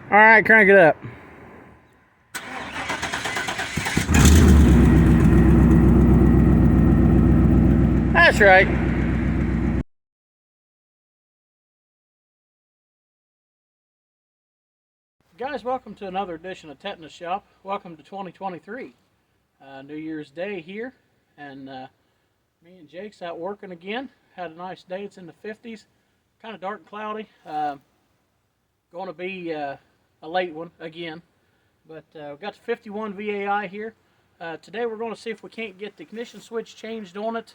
All right, crank it up. That's right. Guys, welcome to another edition of Tetanus Shop. Welcome to 2023. New Year's Day here, and me and Jake's out working again. Had a nice day. It's in the 50s. Kind of dark and cloudy. Going to be a late one again. But we've got the 51 VAI here. Today we're going to see if we can't get the ignition switch changed on it.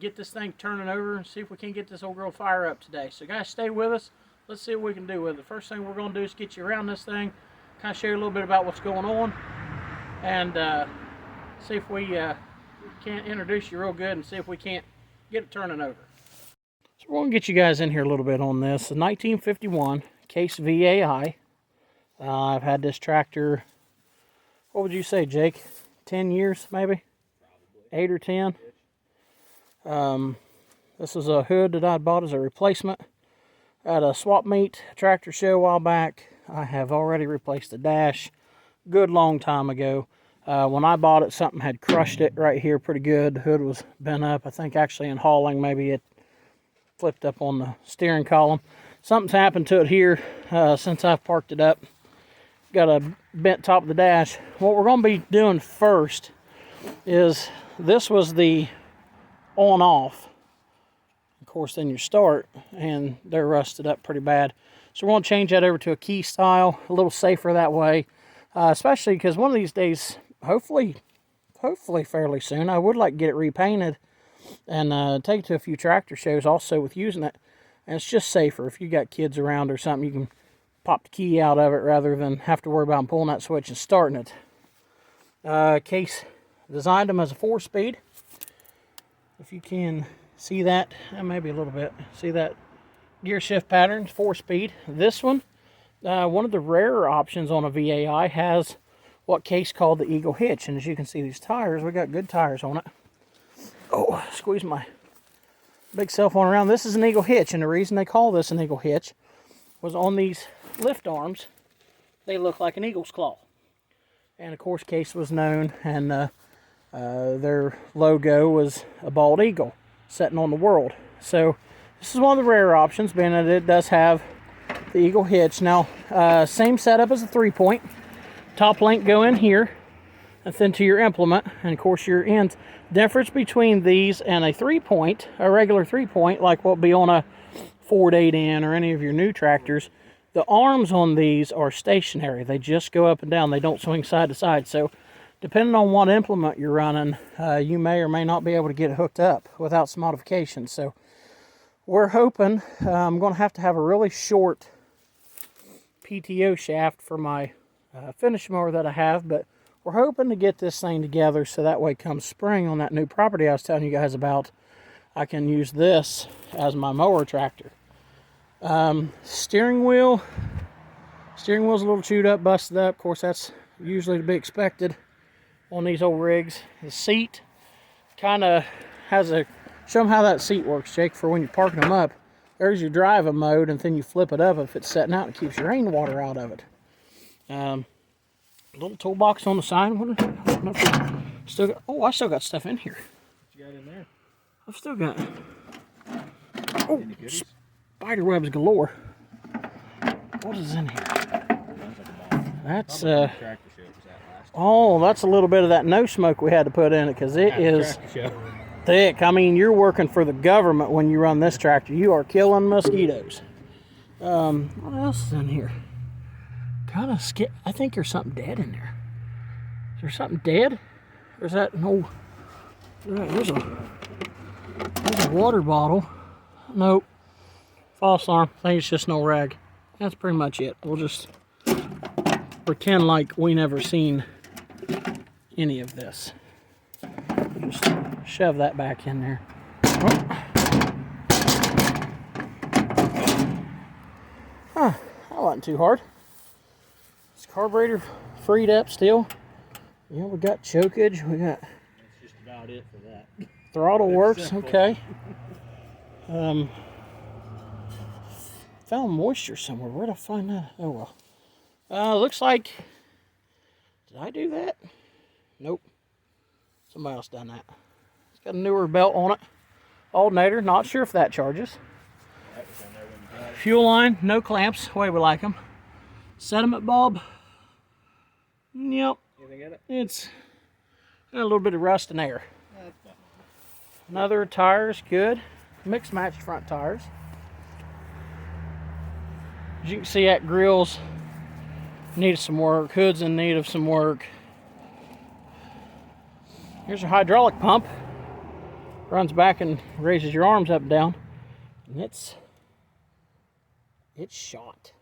Get this thing turning over and see if we can get this old girl fire up today. So guys, stay with us. Let's see what we can do with it. First thing we're going to do is get you around this thing, kind of show you a little bit about what's going on, and see if we can't introduce you real good and see if we can't get it turning over. So we're going to get you guys in here a little bit on this. The 1951 Case VAI. I've had this tractor, what would you say, Jake? 10 years maybe? Probably. 8 or 10. This is a hood that I bought as a replacement at a swap meet tractor show a while back. I have already replaced the dash good long time ago. When I bought it, something had crushed it right here pretty good. The hood was bent up. I think actually in hauling, maybe it flipped up on the steering column. Something's happened to it here since I've parked it up. Got a bent top of the dash. What we're going to be doing first is, this was the on-off. Of course, then you start and they're rusted up pretty bad. So we're going to change that over to a key style, a little safer that way, especially because one of these days, hopefully fairly soon, I would like to get it repainted and take it to a few tractor shows also with using it. And it's just safer. If you got kids around or something, you can pop the key out of it rather than have to worry about pulling that switch and starting it. Case designed them as a 4-speed. If you can see that, maybe a little bit, see that gear shift pattern, 4-speed. This one of the rarer options on a VAI, has what Case called the Eagle hitch. And as you can see, these tires, we got good tires on it. Oh, squeeze my big cell phone around. This is an Eagle hitch, and the reason they call this an Eagle hitch was on these lift arms, they look like an eagle's claw. And of course, Case was known, and their logo was a bald eagle sitting on the world. So this is one of the rare options, being that it does have the Eagle hitch. Now, same setup as a 3-point. Top link go in here and then to your implement, and of course your ends. Difference between these and a 3-point, a regular 3-point, like what would be on a Ford 8N or any of your new tractors, the arms on these are stationary. They just go up and down. They don't swing side to side. So depending on what implement you're running, you may or may not be able to get it hooked up without some modifications. So we're hoping, I'm going to have a really short PTO shaft for my finish mower that I have, but we're hoping to get this thing together so that way come spring on that new property I was telling you guys about, I can use this as my mower tractor. Steering wheel's a little chewed up, busted up. Of course, that's usually to be expected on these old rigs. The seat kind of has a, show them how that seat works, Jake, for when you're parking them up. There's your driving mode, and then you flip it up if it's setting out, and it keeps your rainwater out of it. Little toolbox on the side. Still got, oh, I still got stuff in here. What you got in there? I've still got, oh, spider webs galore. What is in here? That's oh, that's a little bit of that no smoke we had to put in it, because it is thick. I mean, you're working for the government when you run this tractor. You are killing mosquitoes. What else is in here? Kind of scared. I think there's something dead in there. Is there something dead? Or is that an old, there's a water bottle. Nope. False alarm. I think it's just an old rag. That's pretty much it. We'll just pretend like we never seen any of this. Just shove that back in there. Oh. Huh, that wasn't too hard. This carburetor freed up still. Yeah, we got chokeage. We got. That's just about it for that. Throttle works, okay. found moisture somewhere. Where'd I find that? Oh well. Looks like, did I do that? Nope. Somebody else done that. It's got a newer belt on it. Alternator, not sure if that charges. Fuel line, no clamps, the way we like them. Sediment bulb. Yep. Anything in it? It's got a little bit of rust and air. Another tires, good. Mixed match front tires. As you can see, that grill's needed some work. Hood's in need of some work. Here's your hydraulic pump. Runs back and raises your arms up and down. And it's shot.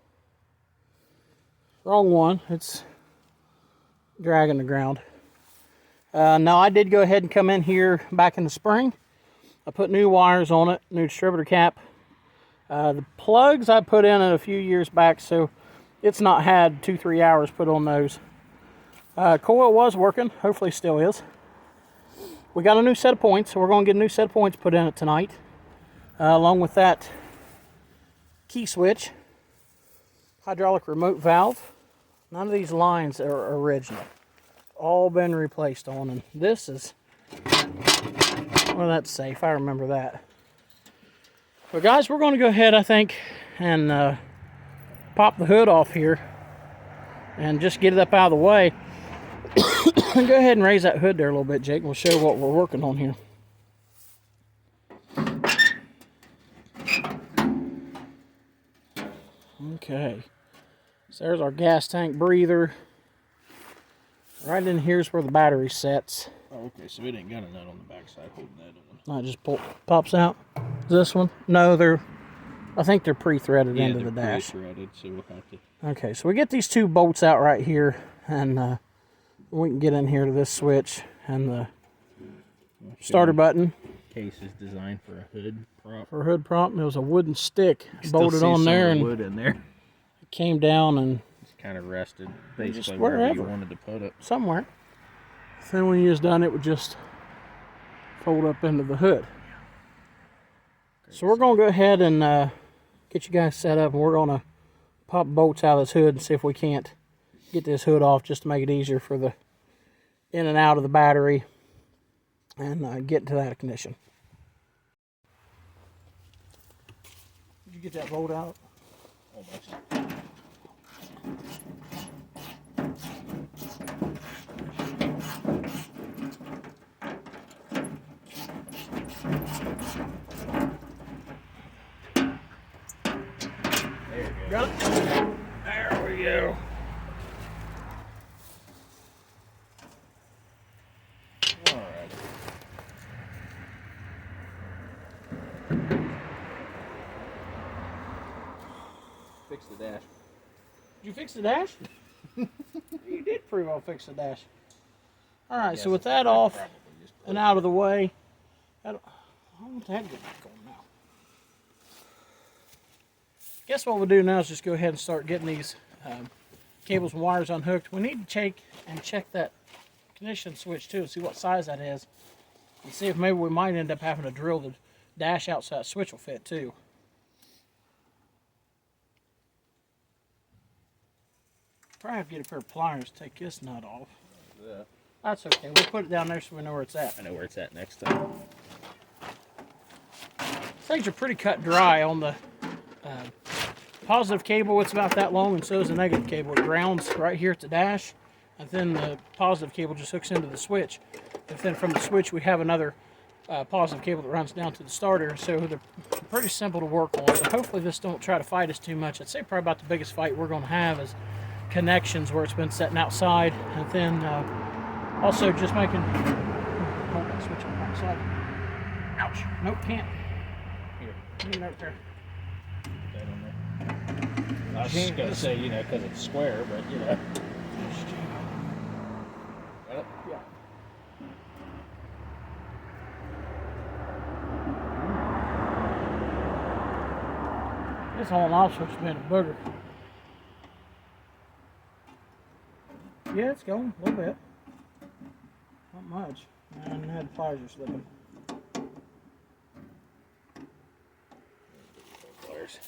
Wrong one. It's dragging the ground. Now I did go ahead and come in here back in the spring. I put new wires on it, new distributor cap. The plugs I put in a few years back, so it's not had 2-3 hours put on those. Coil was working, hopefully still is. We got a new set of points, so we're going to get a new set of points put in it tonight. Along with that key switch, hydraulic remote valve. None of these lines are original. All been replaced on, and this is, well, that's safe. I remember that. But guys, we're going to go ahead, I think, and pop the hood off here and just get it up out of the way. And go ahead and raise that hood there a little bit, Jake. We'll show what we're working on here. Okay. So there's our gas tank breather. Right in here's where the battery sets. Oh, okay. So it ain't got a nut on the backside holding that on. No, it just pops out. This one? No, I think they're pre-threaded into the dash. Pre-threaded, so we'll have to. Okay, so we get these two bolts out right here, and we can get in here to this switch and the starter button. Case is designed for a hood prop. For a hood prop, there was a wooden stick bolted on there, and wood in there. It came down and it's kind of rested, basically just wherever you wanted to put it. Somewhere. Then when you was done, it would just fold up into the hood. So we're going to go ahead and get you guys set up, and we're going to pop bolts out of this hood and see if we can't get this hood off just to make it easier for the in and out of the battery and get into that ignition. Did you get that bolt out? Almost. There you go. Got it? There we go. Alright. Fix the dash. Did you fix the dash? You did pretty well fix the dash. Alright, so with that off and out of the way, I want that to get back on now. Guess what we'll do now is just go ahead and start getting these cables and wires unhooked. We need to check that ignition switch too, and see what size that is, and see if maybe we might end up having to drill the dash out so that switch will fit too. Probably have to get a pair of pliers to take this nut off. Yeah. That's okay. We'll put it down there so we know where it's at. I know where it's at next time. Things are pretty cut dry on the positive cable. It's about that long, and so is the negative cable. It grounds right here at the dash, and then the positive cable just hooks into the switch. And then from the switch, we have another positive cable that runs down to the starter. So they're pretty simple to work on. So hopefully this don't try to fight us too much. I'd say probably about the biggest fight we're going to have is connections where it's been sitting outside, and then also just making hold that switch on the back side. Ouch! Nope, can't. Here. Leave it right there. Put that on there. I was just gonna say, you know, because it's square, but you know. Got it? Yeah. This whole offset's been a booger. Yeah, it's going a little bit. Not much. And the pliers are slipping. Pliers.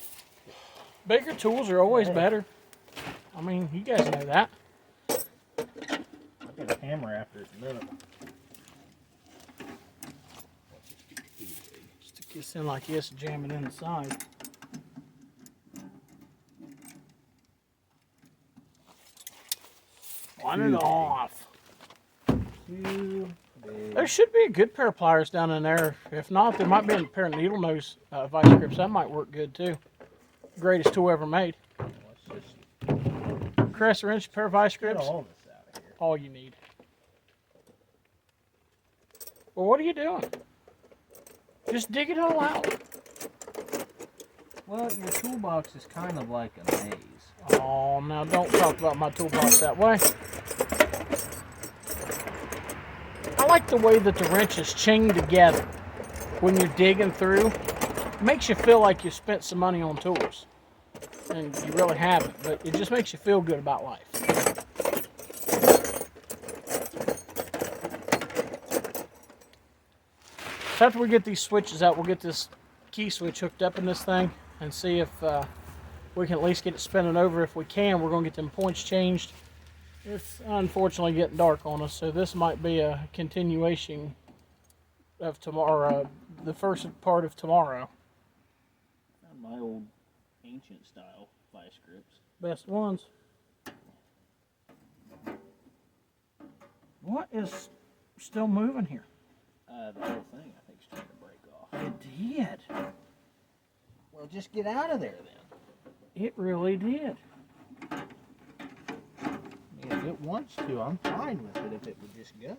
Bigger tools are always Hey. better. I mean, you guys know that. I'll get a hammer after it in a minute. Stick this in like this, jam it inside. One it off. Too big. There should be a good pair of pliers down in there. If not, there might be a pair of needle nose vice grips. That might work good too. Greatest tool ever made. Let's just Crest wrench, pair of vice get grips. all this out of here. All you need. Well, what are you doing? Just dig it all out. Well, your toolbox is kind of like a maze. Oh, now don't talk about my toolbox that way. I like the way that the wrench is chained together when you're digging through. It makes you feel like you spent some money on tools. And you really haven't, but it just makes you feel good about life. So after we get these switches out, we'll get this key switch hooked up in this thing and see if we can at least get it spinning over. If we can, we're going to get them points changed. It's unfortunately getting dark on us, so this might be a continuation of tomorrow, the first part of tomorrow. My old ancient style vice grips. Best ones. What is still moving here? The whole thing, I think, is trying to break off. It did. Well, just get out of there then. It really did. I mean, if it wants to, I'm fine with it if it would just go.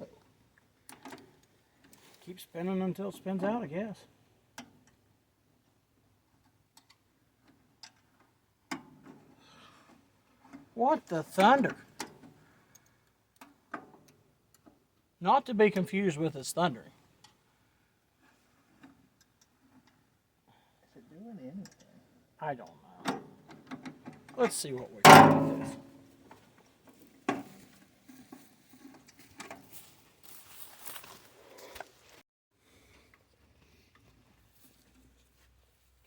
Keep spinning until it spins out, I guess. What the thunder? Not to be confused with its thundering. Is it doing anything? I don't know. Let's see what we can do with this.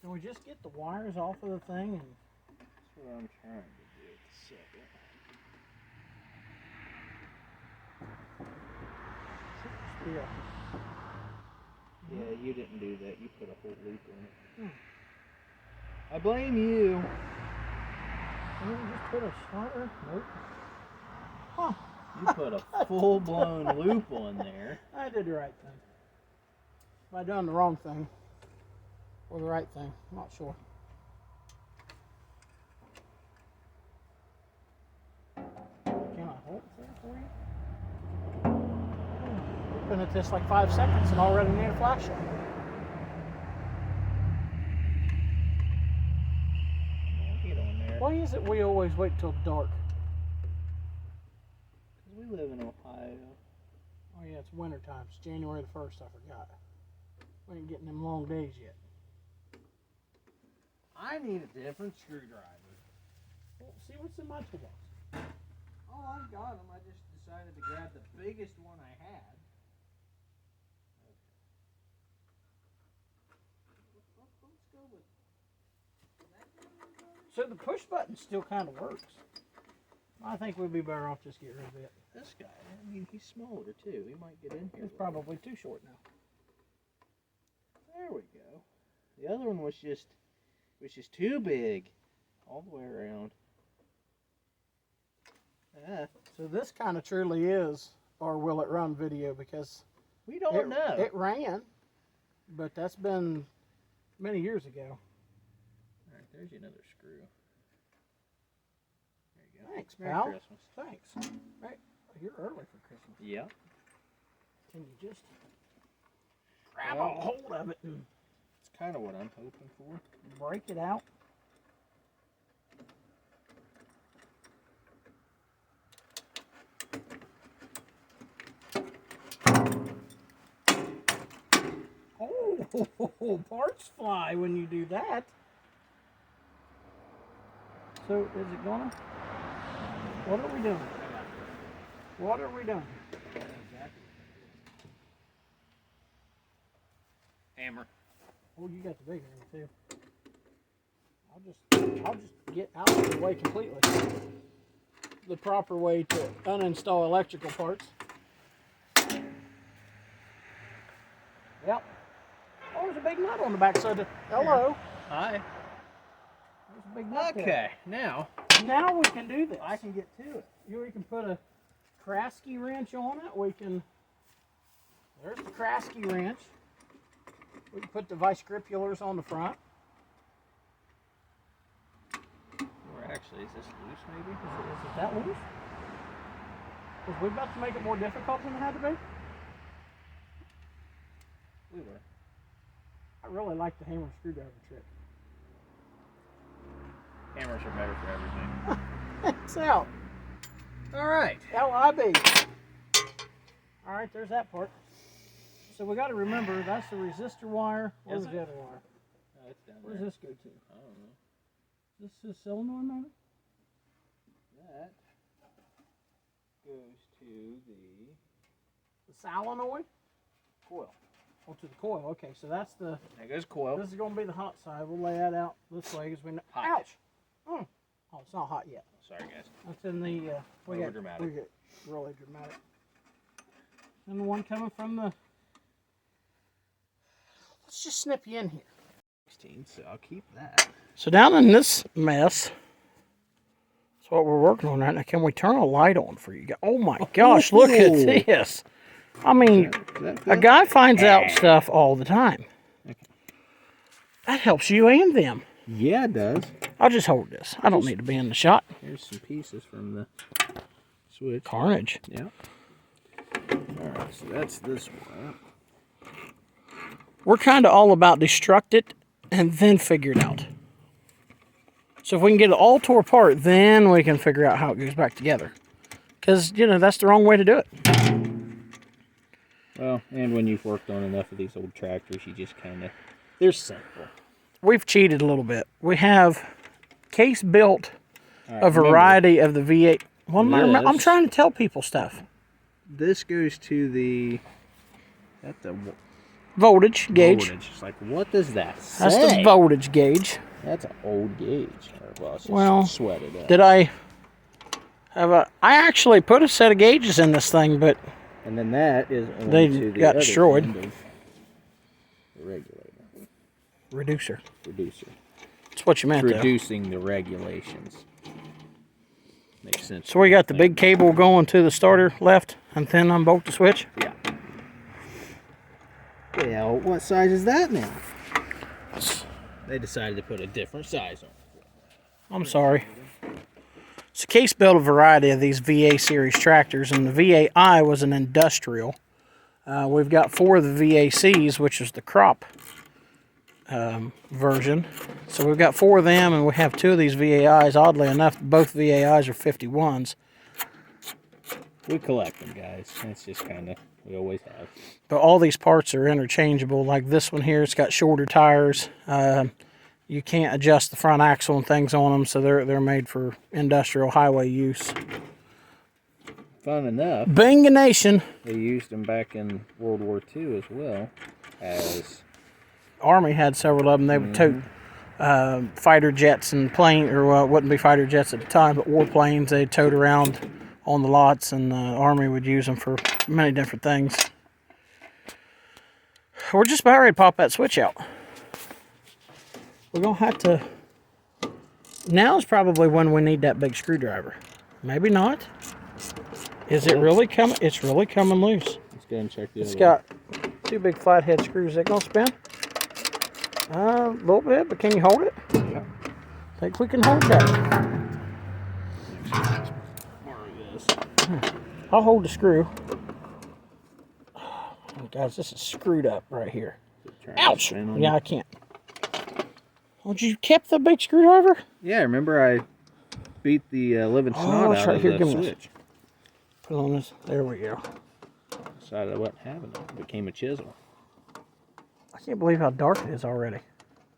Can we just get the wires off of the thing? And That's what I'm trying to do at the second. yeah. Yeah, you didn't do that. You put a whole loop on it. I blame you. Can we just put a starter? Nope. Huh. You put a full-blown loop on there. I did the right thing. Have I done the wrong thing? Or the right thing? I'm not sure. Can I hold it there for you? We've been at this like 5 seconds and already need a flashlight. Get on there. Why is it we always wait till dark? Because we live in Ohio. Oh yeah, it's winter time. It's January the 1st, I forgot. We ain't getting them long days yet. I need a different screwdriver. Well, see what's in my toolbox. Oh, I've got them. I just decided to grab the biggest one I had. Let's go with that. So the push button still kind of works. I think we'd be better off just getting rid of it. This guy, I mean, he's smaller too. He might get in here. It's probably too short now. There we go. The other one was just too big all the way around. So this kind of truly is, or will it run video, because We don't know. It ran, but that's been many years ago. All right, there's another screw. There you go. Thanks, Merry pal. Christmas. Thanks. Right, you're early for Christmas. Yeah. Can you just grab Well, a hold of it and It's kind of what I'm hoping for. break it out? Oh, parts fly when you do that. So is it gonna? What are we doing? What are we doing? Hammer. Oh, you got the big one too. I'll I'll just get out of the way completely. The proper way to uninstall electrical parts. Yep. Oh, there's a big nut on the back side. Hello. Hi. There's a big nut there. Okay, now Now we can do this. I can get to it. We can put a Krasky wrench on it. We can. There's the Krasky wrench. We can put the vice gripulars on the front. Or actually, is this loose maybe? Is it that loose? Was we about to make it more difficult than it had to be? We were. I really like the hammer screwdriver trick. Hammers are better for everything. It's out. All right. LIB. All right, there's that part. So we got to remember that's the resistor wire. Where's the other wire? Oh, it's down Where there. does this go to? I don't know. Is this a solenoid maybe? That goes to The solenoid? coil. Oh, to the coil. Okay, so that's the. There goes coil. This is going to be the hot side. We'll lay that out this way because we know. Hot. Ouch! Oh, it's not hot yet. Sorry, guys. That's in the. We get really dramatic. And the one coming from the. Let's just snip you in here. 16, so I'll keep that. So down in this mess, that's what we're working on right now. Can we turn a light on for you guys? Oh my gosh, look at this. I mean, a guy finds out stuff all the time. Okay. That helps you and them. Yeah, it does. I'll just hold this. I don't need to be in the shot. Here's some pieces from the switch. Carnage. Yeah. Alright, so that's this one. We're kind of all about destruct it and then figure it out. So if we can get it all tore apart, then we can figure out how it goes back together. Because, you know, that's the wrong way to do it. Well, and when you've worked on enough of these old tractors, you just kind of... They're simple. We've cheated a little bit. We have Case built Right, a variety of the V8. Well, I'm trying to tell people stuff. This goes to the... That's a Voltage gauge. voltage. It's like, what does that say? That's the voltage gauge. That's an old gauge. Well, it's just Well, sweated up. did I have a... I actually put a set of gauges in this thing, but... And then that is on They to the got other destroyed. end of the regulator. Reducer. Reducer. That's what you meant, though. Reducing the regulations. Makes sense. So we got the big cable going to the starter left, and then unbolt the switch. Yeah. Well, what size is that now? They decided to put a different size on it. I'm sorry. So Case built a variety of these VA series tractors, and the VAI was an industrial. We've got 4 of the VACs, which is the crop version. So we've got 4 of them, and we have 2 of these VAIs. Oddly enough, both VAIs are 51s. We collect them, guys. It's just kind of, we always have. But all these parts are interchangeable. Like this one here, it's got shorter tires. You can't adjust the front axle and things on them, so they're made for industrial highway use. Fun enough, Bang-a-nation. they used them back in World War II as well as... Army had several of them. They would tote fighter jets and plane, or well, it wouldn't be fighter jets at the time, but warplanes. They'd tote around on the lots, and the Army would use them for many different things. We're just about ready to pop that switch out. We're gonna have to. Now is probably when we need that big screwdriver. Maybe not. Is it really coming? It's really coming loose. Let's go and check the It's other got 2 big flathead screws. Is it gonna spin? A little bit, but can you hold it? Yeah. I think we can hold that. I'll hold the screw. Oh, guys, this is screwed up right here. Ouch! Yeah, I can't. Oh, you kept the big screwdriver? Yeah, remember I beat the living snot that's out right. of Here, the give me this. switch. Put it on this. There we go. Decided I wasn't having it. It became a chisel. I can't believe how dark it is already.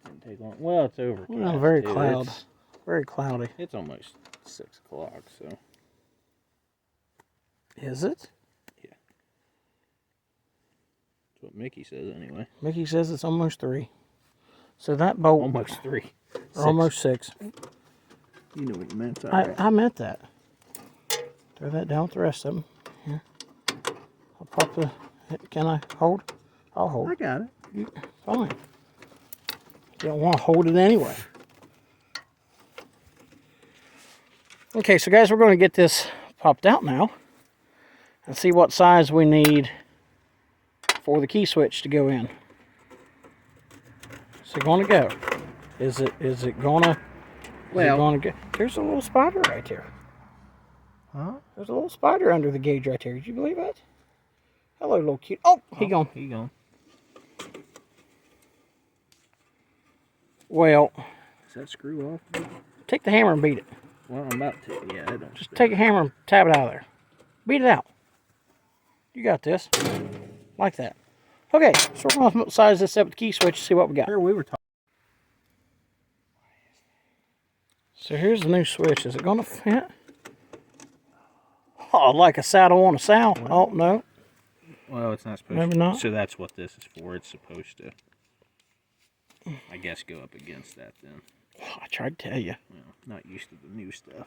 Didn't take long. Well, it's over. Well, very cloudy. Very cloudy. It's almost 6 o'clock, so. Is it? Yeah. That's what Mickey says anyway. Mickey says it's almost 3. So that bolt. Almost 3. Or almost 6. You know what you meant. Right. I meant that. Throw that down with the rest of them. Here. I'll pop the... Can I hold? I'll hold. I got it. Fine. You don't want to hold it anyway. Okay, so guys, we're going to get this popped out now and see what size we need for the key switch to go in. Is it going to go? Is it going to... Well, going to go? There's a little spider right here. Huh? There's a little spider under the gauge right there. Did you believe that? Hello, little cute. Oh, he gone. He gone. Well... Does that screw off? Take the hammer and beat it. Well, I'm about to. Yeah, I don't. Just take a hammer and tap it out of there. Beat it out. You got this. Like that. Okay, so we're going to size this up with the key switch and see what we got. Here we were talking. So here's the new switch. Is it going to fit? Oh, like a saddle on a sow. Oh, no. Well, it's not supposed Maybe to. not. So that's what this is for. It's supposed to, I guess, go up against that then. Oh, I tried to tell you. Well, not used to the new stuff.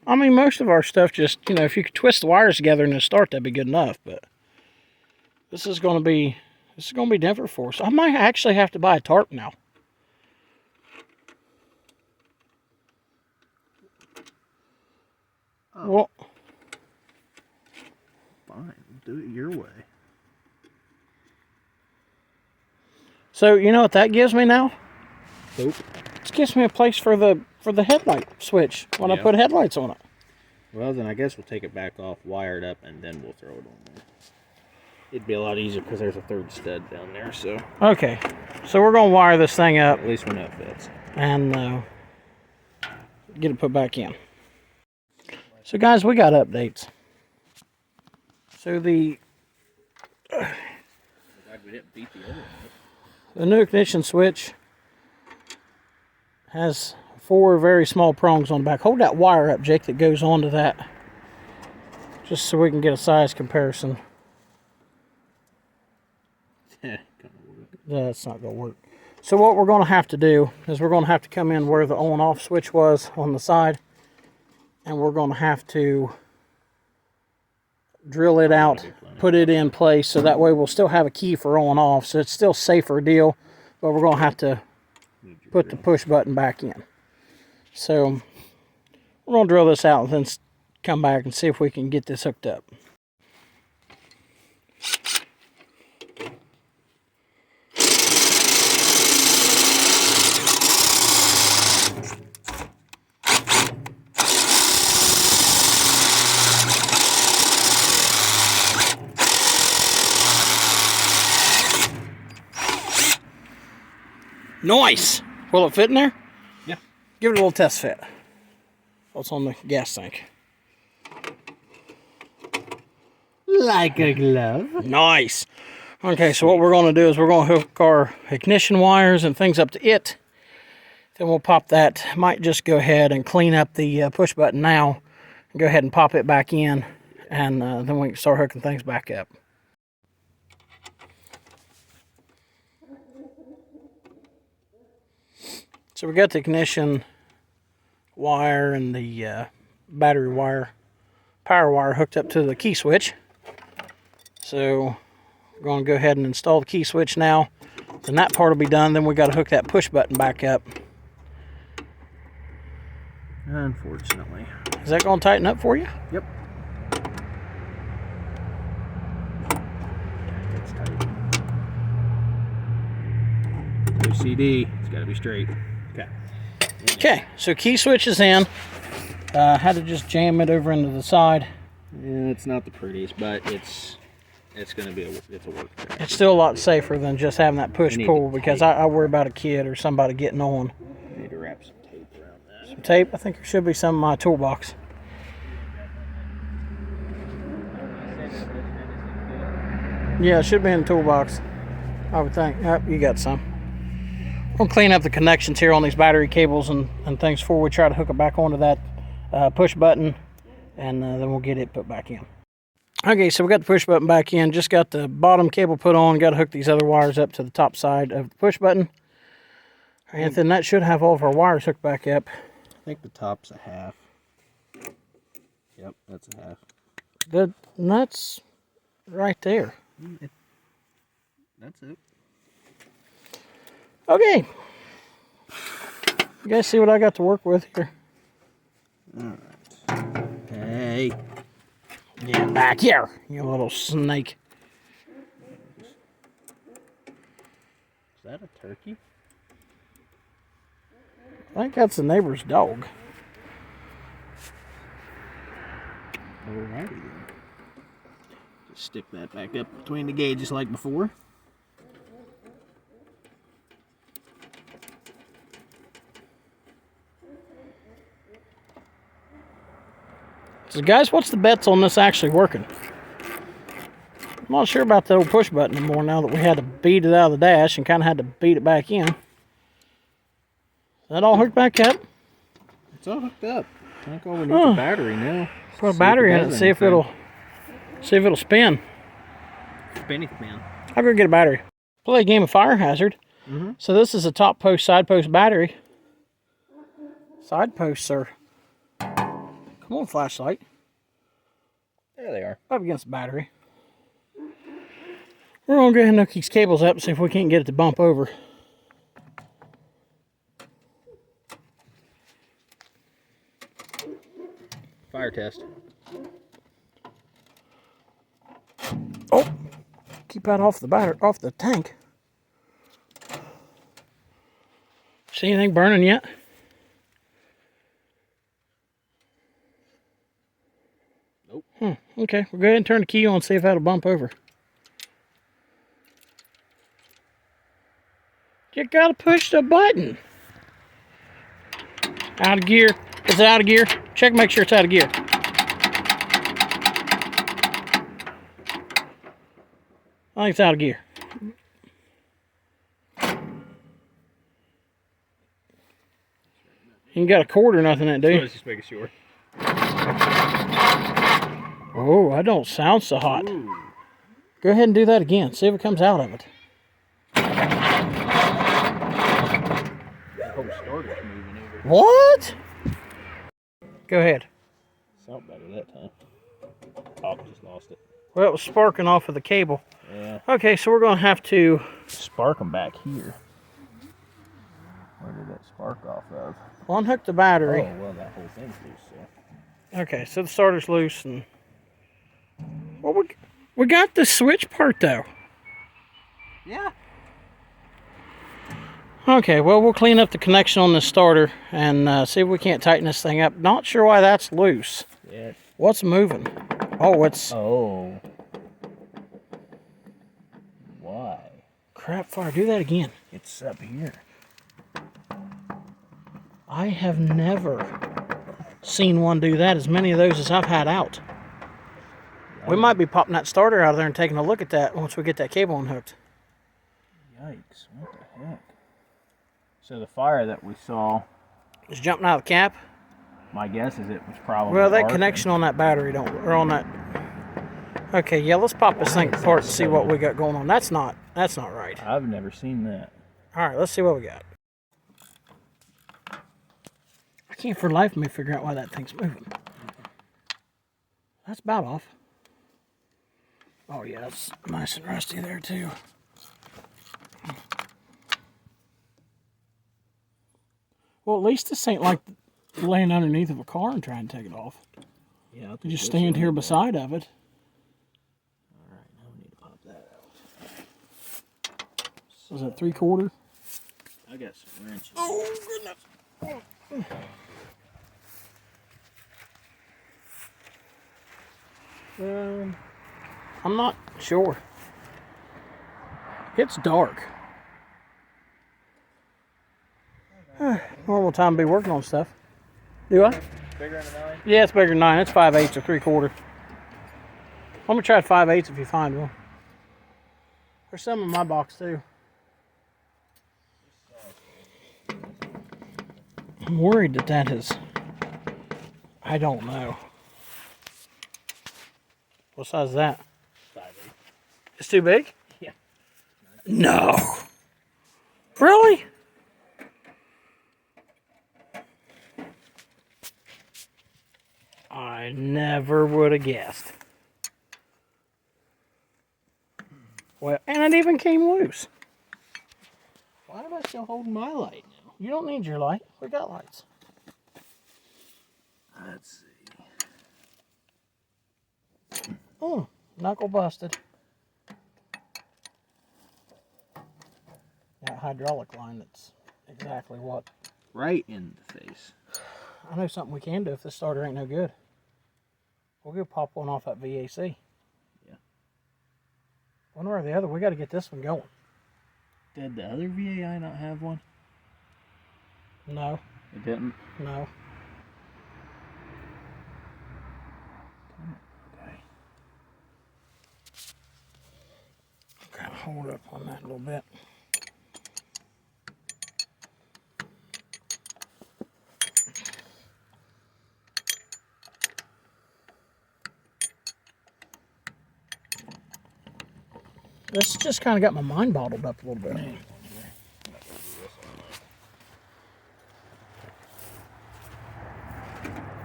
I mean, most of our stuff just, you know, if you could twist the wires together and then start, that'd be good enough. But this is going to be different for us. I might actually have to buy a tarp now. Oh. Well, Fine, do it your way. so you know what that gives me now? Nope. It gives me a place for the headlight switch when I put headlights on it. Well, then I guess we'll take it back off, wire it up, and then we'll throw it on there. It'd be a lot easier because there's a third stud down there, so... Okay, so we're going to wire this thing up. At least we know it fits. And get it put back in. So guys, we got updates. So the new ignition switch has 4 very small prongs on the back. Hold that wire up, Jake, that goes onto that, just so we can get a size comparison. That's not going to work. So what we're going to have to do is we're going to have to come in where the on and off switch was on the side, and we're going to have to drill it out, put it in place, so that way we'll still have a key for on and off. So it's still a safer deal, but we're going to have to put the push button back in. So we're going to drill this out and then come back and see if we can get this hooked up. Nice! Will it fit in there? Yeah. Give it a little test fit. What's on the gas tank? Like a glove. Nice! Okay, so what we're going to do is we're going to hook our ignition wires and things up to it. Then we'll pop that. Might just go ahead and clean up the push button now. And go ahead and pop it back in. And then we can start hooking things back up. So we got the ignition wire and the battery wire, power wire hooked up to the key switch. So we're going to go ahead and install the key switch now. Then that part will be done. Then we got to hook that push button back up. Unfortunately. Is that going to tighten up for you? Yep. That's tight. OCD. It's got to be straight. Okay. Okay, so key switch is in. Had to just jam it over into the side. Yeah, it's not the prettiest, but it's going to be it's a work. It's still a lot safer than just having that push-pull, because I worry about a kid or somebody getting on. I need to wrap some tape around that. Some tape? I think there should be some in my toolbox. Yeah, it should be in the toolbox, I would think. Yep, you got some. We'll clean up the connections here on these battery cables and things before we try to hook it back onto that push button, and then we'll get it put back in. Okay, so we got the push button back in. Just got the bottom cable put on. Got to hook these other wires up to the top side of the push button. And then that should have all of our wires hooked back up. I think the top's a half. Yep, that's a half. The nuts right there. That's it. Okay. You guys see what I got to work with here? Alright. Hey. Yeah, back here, you little snake. Is that a turkey? I think that's the neighbor's dog. Alrighty then. Just stick that back up between the gauges like before. So guys, what's the bets on this actually working? I'm not sure about the old push button anymore now that we had to beat it out of the dash and kind of had to beat it back in. Is that all hooked back up? It's all hooked up. I think all we need is a battery now. Put a battery in it and see if it'll spin. Spinny spin. I'll go get a battery. Play a game of Fire Hazard. So this is a top post, side post battery. Side posts are... Come on, flashlight. There they are. Up against the battery. We're going to go ahead and hook these cables up and see if we can't get it to bump over. Fire test. Oh! Keep that off the tank. See anything burning yet? Nope. Okay, we'll go ahead and turn the key on and see if that'll bump over. You gotta push the button. Out of gear. Is it out of gear? Check, make sure it's out of gear. I think it's out of gear. You ain't got a cord or nothing in it, do you? I was just making sure. Oh, that don't sound so hot. Ooh. Go ahead and do that again. See if it comes out of it. The whole starter's moving over. What? Go ahead. Sound better that time. Oh, just lost it. Well, it was sparking off of the cable. Yeah. Okay, so we're going to have to... Spark them back here. Where did that spark off of? unhook the battery. Oh, well, that whole thing's loose, so. Okay, so the starter's loose, and... Well, we got the switch part, though. Yeah. Okay, well, we'll clean up the connection on this starter and see if we can't tighten this thing up. Not sure why that's loose. Yeah. What's moving? Oh, it's... Oh. Why? Crap fire, do that again. It's up here. I have never seen one do that, as many of those as I've had out. We might be popping that starter out of there and taking a look at that once we get that cable unhooked. Yikes, what the heck? So the fire that we saw... It's jumping out of the cap? My guess is it was probably... Well, that arcing. connection on that battery or on that... Okay, yeah, let's pop this thing apart and see what we got going on. That's not right. I've never seen that. All right, let's see what we got. I can't for the life of me figure out why that thing's moving. That's about off. Oh yeah, it's nice and rusty there too. Well, at least this ain't like laying underneath of a car and trying to take it off. Yeah, You just stand here beside of it. Alright, now we need to pop that out. Was that 3/4? I got some wrenches. Oh goodness. I'm not sure. It's dark. Normal time to be working on stuff. Do I? Bigger than a 9? Yeah, it's bigger than 9. It's 5/8 or 3/4. I'm gonna try 5/8 if you find one. There's some in my box too. I'm worried that is. I don't know. What size is that? 5/8. It's too big? Yeah. No. Really? I never would have guessed. Well, and it even came loose. Why am I still holding my light now? You don't need your light. We got lights. Let's see. Oh, knuckle busted. That hydraulic line, that's exactly what. Right in the face. I know something we can do if this starter ain't no good. We'll go pop one off that VAC. Yeah. One or the other, we got to get this one going. Did the other VAI not have one? No. It didn't? No. Okay. Kind of hold up on that a little bit. This just kind of got my mind bottled up a little bit.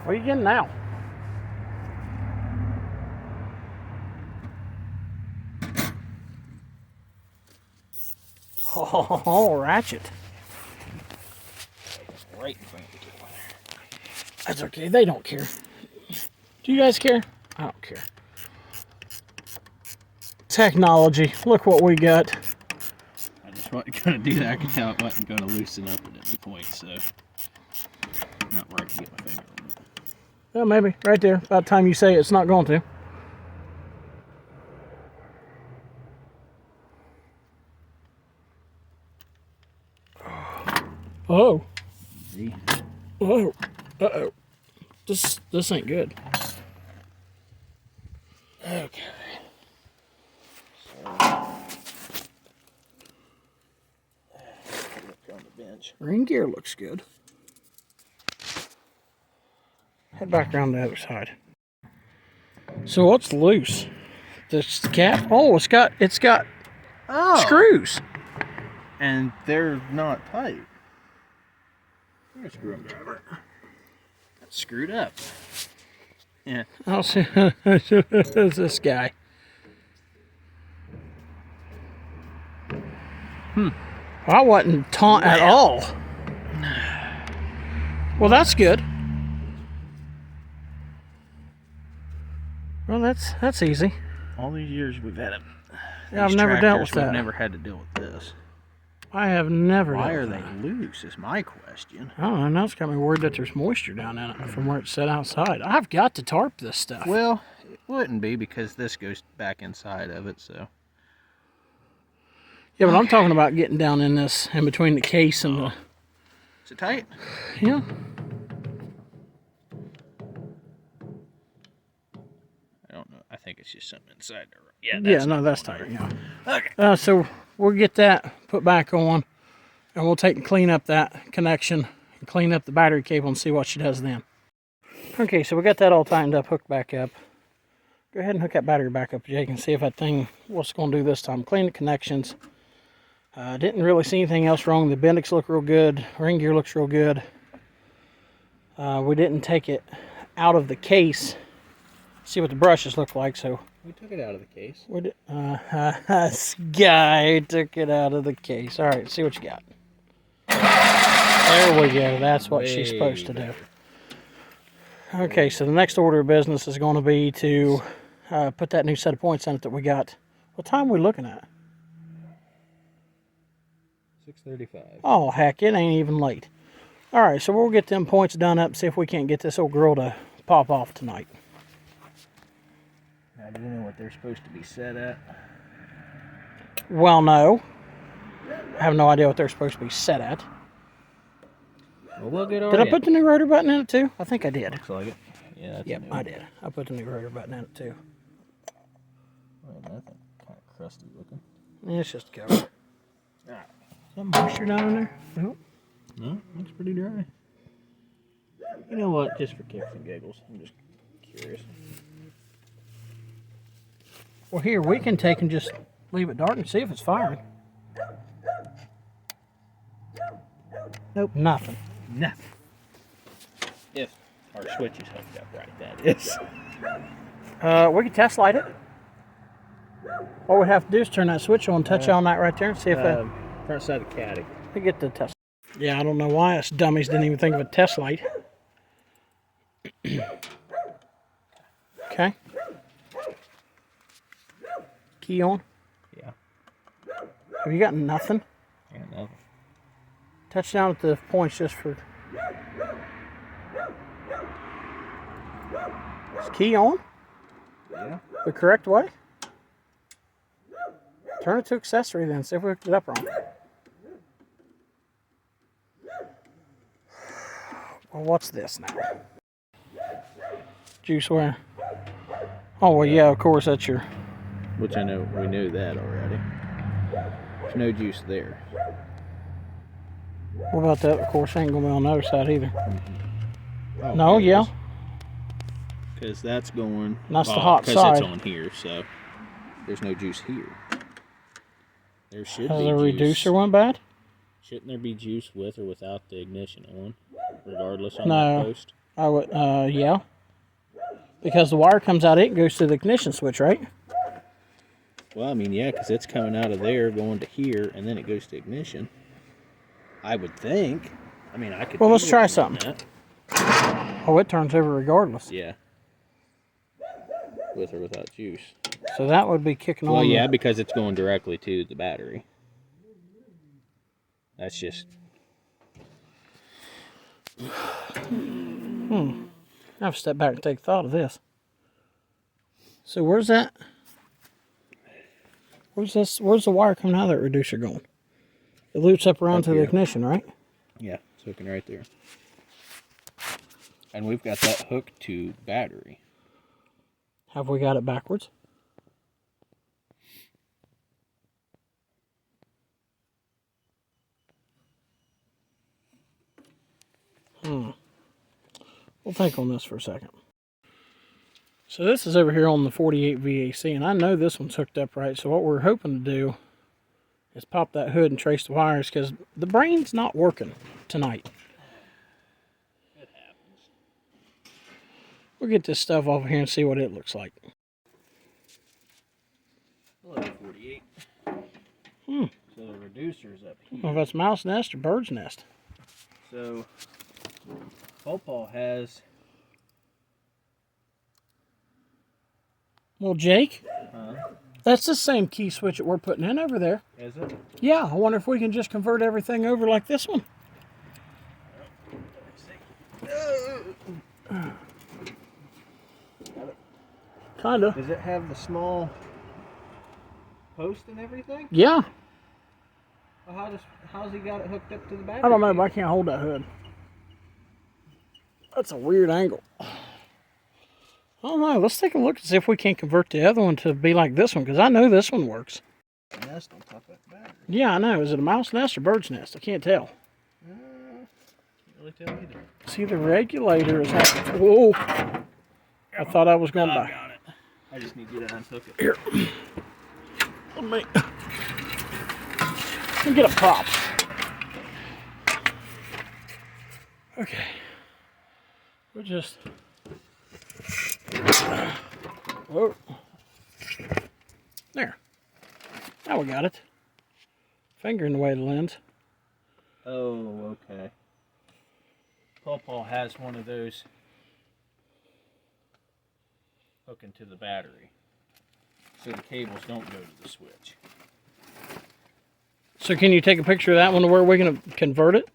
What are you getting now? Oh, ratchet. Right in front of the door. That's okay. They don't care. Do you guys care? I don't care. Technology. Look what we got. I just wasn't going to do that because I wasn't going to loosen up at any point, so not where I can get my finger on it. Well, maybe. Right there. About time you say it's not going to. Oh. See? Whoa. Uh-oh. This ain't good. Okay. On the bench. Ring gear looks good. Head back around the other side. So what's loose? This cap? Oh, it's got screws. And they're not tight. There's a screwdriver. That's screwed up. Yeah. I'll see. Who's this guy? I wasn't taunt at all. Well, that's good. Well, that's easy. All these years we've had it. Yeah, I've never dealt with that. We've never had to deal with this. I have never. Why are dealt they with loose is my question. that. I don't know. Now it's got me worried that there's moisture down in it from where it's set outside. I've got to tarp this stuff. Well, it wouldn't be because this goes back inside of it, so. Yeah, but I'm talking about getting down in this, in between the case and the... Is it tight? Yeah. I don't know. I think it's just something inside there. Yeah, Yeah, no, that's tight, yeah. Okay. So we'll get that put back on, and we'll take and clean up that connection, and clean up the battery cable and see what she does then. Okay, so we got that all tightened up, hooked back up. Go ahead and hook that battery back up, Jake, and see if that thing, what's going to do this time. Clean the connections. Didn't really see anything else wrong. The Bendix look real good. Ring gear looks real good. We didn't take it out of the case. See what the brushes look like. So We took it out of the case. we did, this guy took it out of the case. All right, see what you got. There we go. That's what she's supposed to do. Okay, so the next order of business is going to be to put that new set of points in it that we got. What time are we looking at? 6:35. Oh, heck, it ain't even late. All right, so we'll get them points done up and see if we can't get this old girl to pop off tonight. Now, do you know what they're supposed to be set at? Well, no. I have no idea what they're supposed to be set at. Well, we'll get Did I put the new rotor button in it too? I think I did. Looks like it. Yeah, that's Yep, new. I did. I put the new rotor button in it too. Well, that thing kind of crusty looking. It's just a cover. Some moisture down in there? Nope. No, looks pretty dry. You know what? Just for kicks and giggles, I'm just curious. Well, here, we can take and just leave it dark and see if it's firing. Nope, nothing. Nothing. If Our switch is hooked up right, that is. We can test light it. All we have to do is turn that switch on, touch on that right there, and see if front side of the caddy. we get the test. Yeah, I don't know why us dummies didn't even think of a test light. Okay. Key on. Yeah. Have you got nothing? Yeah, nothing. Touch down at the points just for. Is key on? Yeah. The correct way? Turn it to accessory then, see if we hooked it up wrong. Well, what's this now? Juice where? Oh, well, yeah, of course, that's your... Which I know, we knew that already. There's no juice there. What about that? Of course, ain't going to be on the other side either. Oh, No, yeah. Because that's going... That's the hot side. Because it's on here, so there's no juice here. There should Has be the juice. reducer went bad? Shouldn't there be juice with or without the ignition on, regardless on No. that post? I would, yeah. Because the wire comes out, it goes to the ignition switch, right? Well, I mean, yeah, because it's coming out of there, going to here, and then it goes to ignition. I would think. I mean, I could... Well, let's try on something. that. Oh, it turns over regardless. Yeah. With or without juice. So that would be kicking on. Well, yeah, because it's going directly to the battery. That's just... I have to step back and take thought of this. So where's that? Where's this? Where's the wire coming out of that reducer going? It loops up around to the ignition, right? Yeah, it's hooking right there. And we've got that hooked to battery. Have we got it backwards? We'll think on this for a second. So this is over here on the 48 VAC, and I know this one's hooked up right. So what we're hoping to do is pop that hood and trace the wires, because the brain's not working tonight. It happens. We'll get this stuff off of here and see what it looks like. Hello, 48. So the reducer's up here. Well, if that's mouse nest or bird's nest. So, Paul has... Well, Jake, that's the same key switch that we're putting in over there. Is it? Yeah, I wonder if we can just convert everything over like this one. Kinda. Does it have the small post and everything? Yeah. Well, how's he got it hooked up to the battery? I don't know, but I can't hold that hood. That's a weird angle. I don't know. Let's take a look and see if we can't convert the other one to be like this one, because I know this one works. Nest on top of that battery. Yeah, I know. Is it a mouse nest or bird's nest? I can't tell. Can't really tell either. See, the regulator is happening. Whoa! I thought I was going to die. Got it. I just need you to unhook it. Here. Let me get a prop. Okay. We'll just... Whoa. There. Now we got it. Finger in the way of the lens. Oh, okay. Paul has one of those hooking to the battery, so the cables don't go to the switch. So can you take a picture of that one to where we're going to convert it?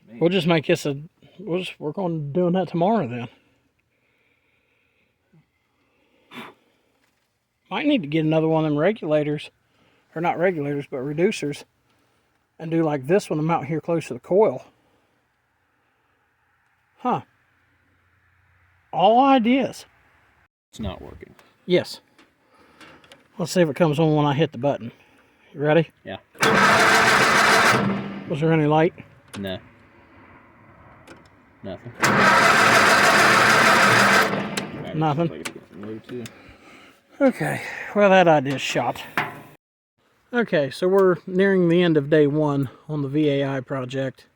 Maybe. We'll just make this a... We'll just work on doing that tomorrow then. Might need to get another one of them regulators, or not regulators, but reducers, and do like this one, I'm out here close to the coil. Huh. All ideas. It's not working. Yes. Let's see if it comes on when I hit the button. You ready? Yeah. Was there any light? No. Nothing. Nothing. Okay, well that idea's shot. Okay, so we're nearing the end of day one on the VAI project.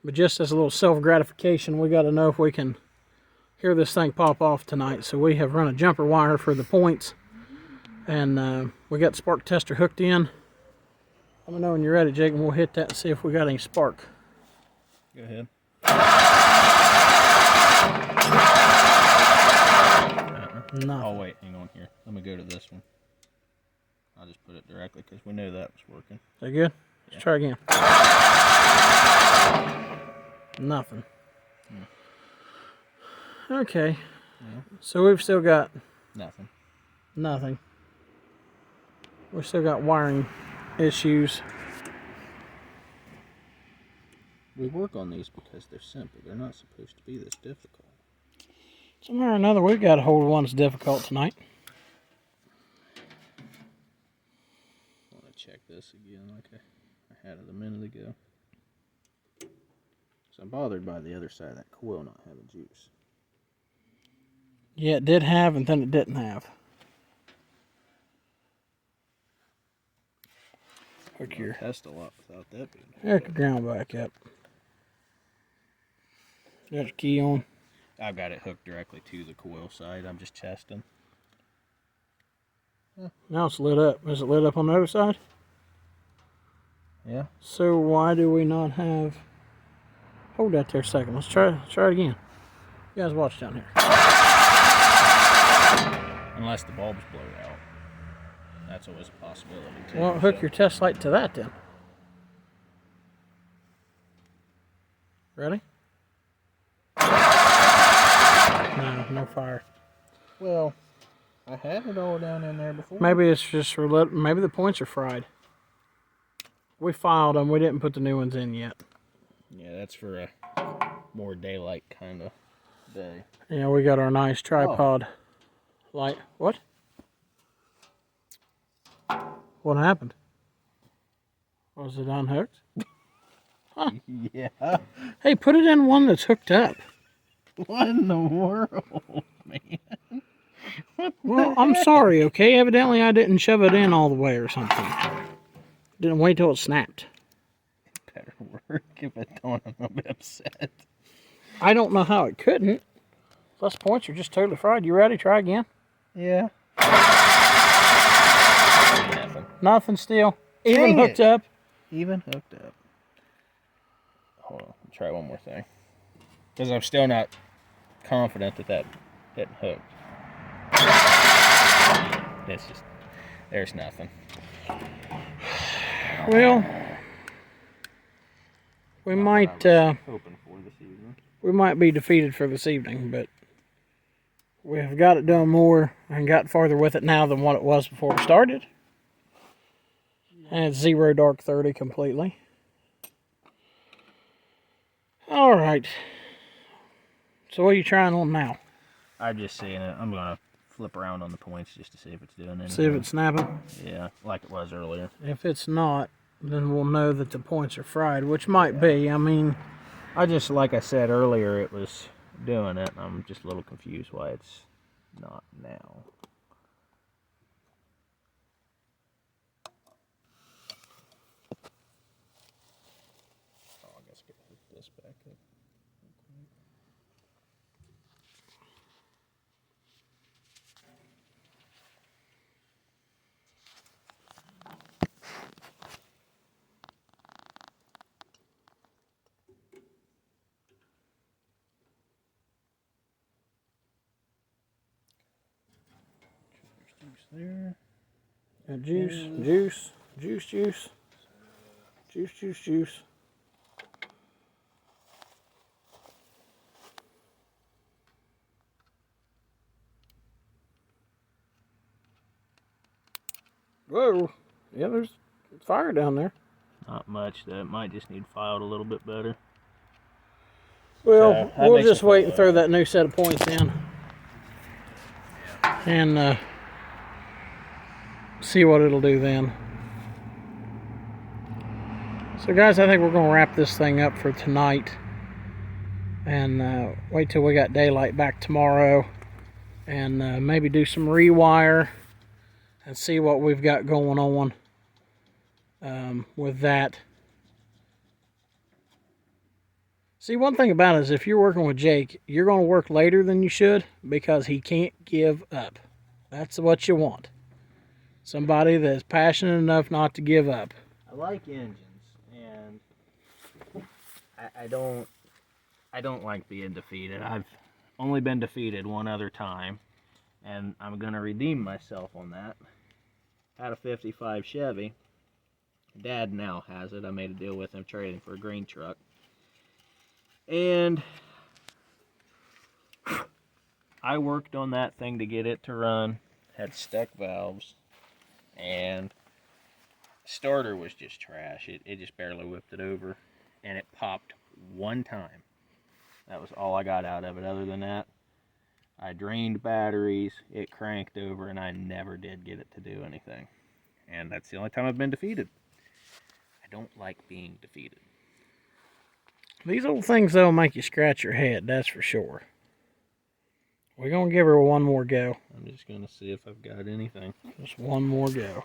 But just as a little self-gratification, we got to know if we can hear this thing pop off tonight. So we have run a jumper wire for the points, and we got the spark tester hooked in. Let me know when you're ready, Jake, and we'll hit that and see if we got any spark. Go ahead. Nothing. Oh wait, hang on here. Let me go to this one. I'll just put it directly because we know that was working. Is that good? Let's try again. Nothing. Okay. Yeah. So we've still got Nothing. We've still got wiring issues. We work on these because they're simple. They're not supposed to be this difficult. Somehow or another, we've got a hold of one that's difficult tonight. I want to check this again like I had it a minute ago. So I'm bothered by the other side of that coil not having juice. Yeah, it did have, and then it didn't have. Hook your test a lot without that being. hook your ground back up. Got your key on. I've got it hooked directly to the coil side. I'm just testing. Now it's lit up. Is it lit up on the other side? Yeah. So why do we not have... Hold that there a second. Let's try it again. You guys watch down here. Unless the bulbs blow out. That's always a possibility too. Well, hook your test light to that then. Ready? No fire. Well, I had it all down in there before. Maybe it's just maybe the points are fried. We filed them. We didn't put the new ones in yet. Yeah, that's for a more daylight kind of day. Yeah, we got our nice tripod light. What? What happened? Was it unhooked? Huh. Yeah. Hey, put it in one that's hooked up. What in the world, man? Well, I'm sorry, okay? Evidently I didn't shove it in all the way or something. Didn't wait till it snapped. Better work if it don't, I'm a bit upset. I don't know how it couldn't. Plus points are just totally fried. You ready? Try again. Yeah. Nothing. Nothing still. Even Dang hooked it. up. Even hooked up. Hold on. I'll try one more thing. Because I'm still not confident that didn't hook. It's just, there's nothing. Well, we might Hoping for this evening. we might be defeated for this evening, but we have got it done more and got farther with it now than what it was before we started. And it's 0 dark 30 completely. All right. So what are you trying on now? I'm just seeing it. I'm gonna flip around on the points just to see if it's doing anything. See if it's snapping. Yeah, like it was earlier. If it's not, then we'll know that the points are fried, which might be. I mean, I just, like I said earlier, it was doing it. I'm just a little confused why it's not now. Oh, I guess I gotta hook this back up. There. juice. Whoa. Yeah, there's fire down there. Not much. That might just need filed a little bit better. Well, So, that we'll makes just me wait feel and throw better. that new set of points in. And see what it'll do then. So guys, I think we're going to wrap this thing up for tonight. And wait till we got daylight back tomorrow. And maybe do some rewire. And see what we've got going on with that. See, one thing about it is if you're working with Jake, you're going to work later than you should because he can't give up. That's what you want. Somebody that's passionate enough not to give up. I like engines, and I don't like being defeated. I've only been defeated one other time, and I'm gonna redeem myself on that. Had a 55 Chevy. Dad now has it. I made a deal with him trading for a green truck. And I worked on that thing to get it to run. Had stuck valves. And starter was just trash. It just barely whipped it over. And it popped one time. That was all I got out of it. Other than that, I drained batteries. It cranked over. And I never did get it to do anything. And that's the only time I've been defeated. I don't like being defeated. These old things, though, make you scratch your head, that's for sure. We're going to give her one more go. I'm just going to see if I've got anything. Just one more go.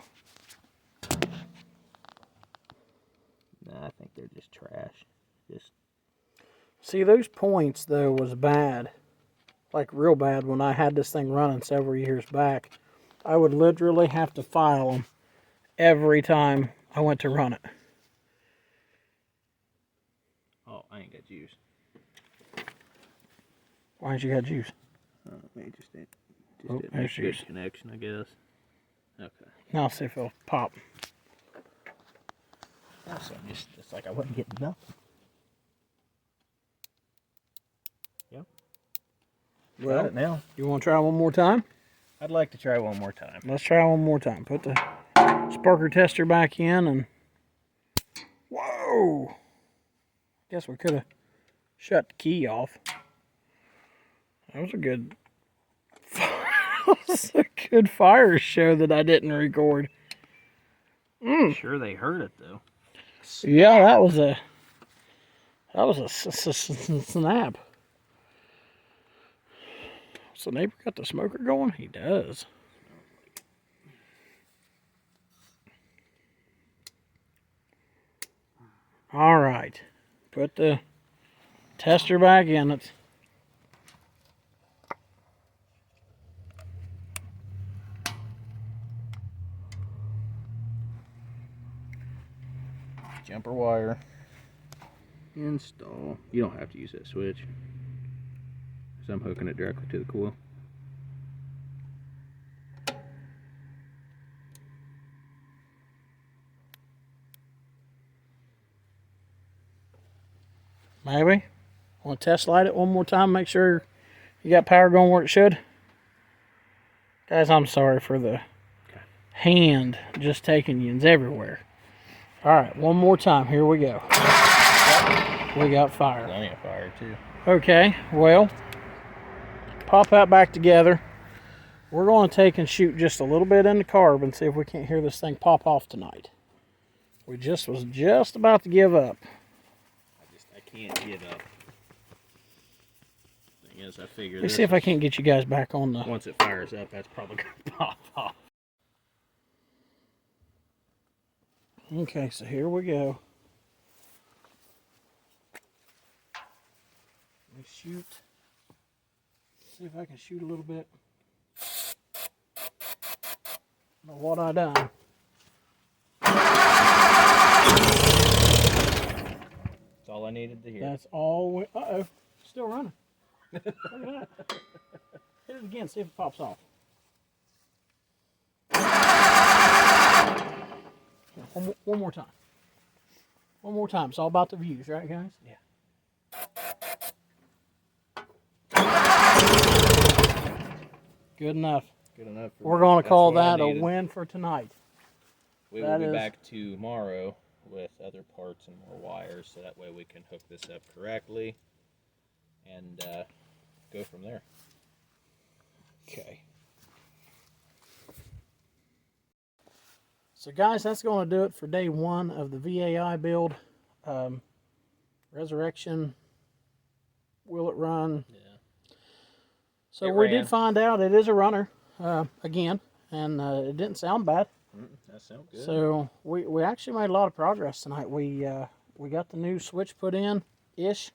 Nah, I think they're just trash. Just See, those points, though, was bad. Like, real bad when I had this thing running several years back. I would literally have to file them every time I went to run it. Oh, I ain't got juice. Why ain't you got juice? Maybe just didn't There's make juice. good connection, I guess. Okay. Now I'll see if it'll pop. Also, it's like I wasn't getting nothing. Yep. Well, Got it now. You want to try one more time? I'd like to try one more time. Let's try one more time. Put the sparker tester back in and... Whoa! Guess we could have shut the key off. That was a good... that was a good fire show that I didn't record. Sure they heard it, though. Yeah, that was a snap. So the neighbor got the smoker going? He does. All right. Put the tester back in it. Jumper wire. Install. You don't have to use that switch. So I'm hooking it directly to the coil. Maybe. Want to test light it one more time? Make sure you got power going where it should. Guys, I'm sorry for the hand just taking yins everywhere. All right, one more time. Here we go. We got fire. Plenty of fire, too. Okay, well, pop that back together. We're going to take and shoot just a little bit in the carb and see if we can't hear this thing pop off tonight. We was just about to give up. I can't get up. Thing is, I figure Let's see if I can't get you guys back on the... once it fires up, that's probably going to pop off. Okay, so here we go. Let me shoot. See if I can shoot a little bit. Know what I done. That's all I needed to hear. That's all we... Uh-oh. Still running. Look at that. Hit it again, see if it pops off. One more time. One more time. It's all about the views, right, guys? Yeah. Good enough. Good enough. We're going to call that a win for tonight. We will be back tomorrow with other parts and more wires, so that way we can hook this up correctly and go from there. Okay. So guys, that's going to do it for day one of the VAI build. Resurrection. Will it run? Yeah. So we did find out it is a runner again, and it didn't sound bad. That sounds good. So we actually made a lot of progress tonight. We got the new switch put in ish.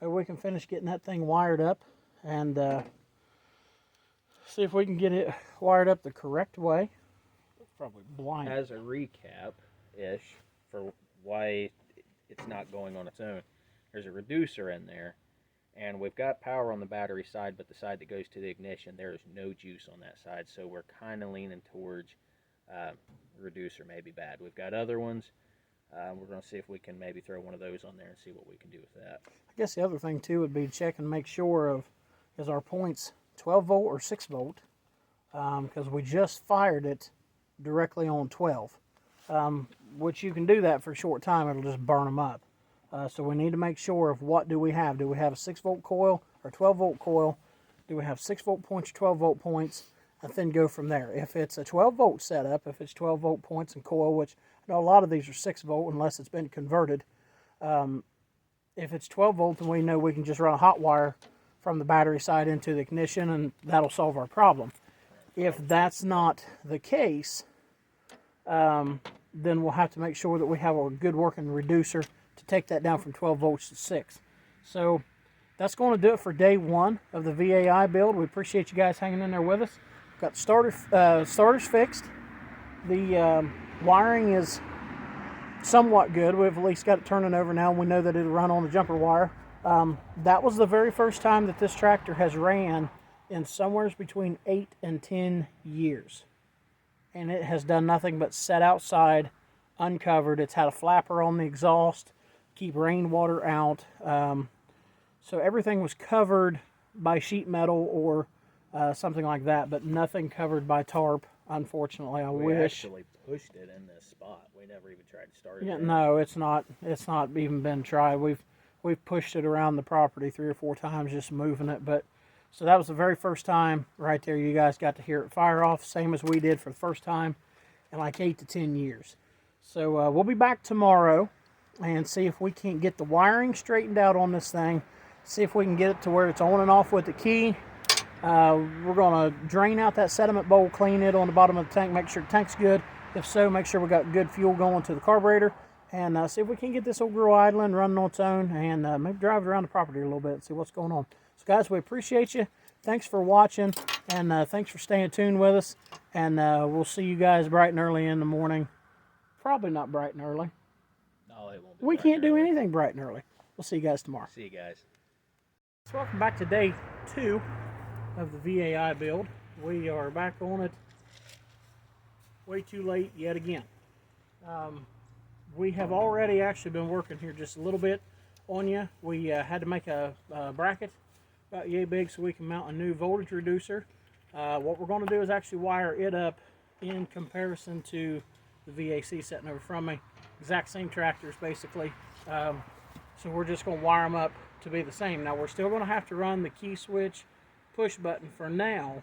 maybe we can finish getting that thing wired up and see if we can get it wired up the correct way. Probably blind. As a recap-ish for why it's not going on its own, there's a reducer in there, and we've got power on the battery side, but the side that goes to the ignition, there is no juice on that side, so we're kind of leaning towards reducer may be bad. We've got other ones. We're going to see if we can maybe throw one of those on there and see what we can do with that. I guess the other thing too would be check and make sure of, is our points 12 volt or 6 volt, because we just fired it directly on 12, which you can do that for a short time. It'll just burn them up. So we need to make sure of what do we have. Do we have a 6 volt coil or 12 volt coil? Do we have 6 volt points or 12 volt points? And then go from there. If it's a 12 volt setup, if it's 12 volt points and coil, which I know a lot of these are 6 volt unless it's been converted. If it's 12 volt, then we know we can just run a hot wire from the battery side into the ignition, and that'll solve our problem. If that's not the case, then we'll have to make sure that we have a good working reducer to take that down from 12 volts to 6. So that's going to do it for day 1 of the VAI build. We appreciate you guys hanging in there with us. Got the starters fixed. The wiring is somewhat good. We've at least got it turning over now, and we know that it'll run on the jumper wire. That was the very first time that this tractor has ran in somewhere between 8 and 10 years. And it has done nothing but set outside, uncovered. It's had a flapper on the exhaust, keep rainwater out. So everything was covered by sheet metal or something like that, but nothing covered by tarp, unfortunately. I wish. We actually pushed it in this spot. We never even tried to start it. Yeah, no, it's not even been tried. We've pushed it around the property 3 or 4 times, just moving it. But so that was the very first time right there. You guys got to hear it fire off, same as we did for the first time in like 8 to 10 years. So we'll be back tomorrow and see if we can't get the wiring straightened out on this thing. See if we can get it to where it's on and off with the key. We're going to drain out that sediment bowl, clean it on the bottom of the tank, make sure the tank's good. If so, make sure we got good fuel going to the carburetor, and see if we can get this old girl idling, running on its own, and maybe drive it around the property a little bit and see what's going on. So guys, we appreciate you. Thanks for watching, and thanks for staying tuned with us, and we'll see you guys bright and early in the morning. Probably not bright and early. No, it won't be. We can't do anything bright and early. We'll see you guys tomorrow. See you guys. So welcome back to day 2 of the VAI build. We are back on it way too late yet again. We have already actually been working here just a little bit on you. We had to make a bracket about yay big so we can mount a new voltage reducer. What we're going to do is actually wire it up in comparison to the VAC sitting over from me. Exact same tractors basically. So we're just going to wire them up to be the same. Now we're still going to have to run the key switch push button for now,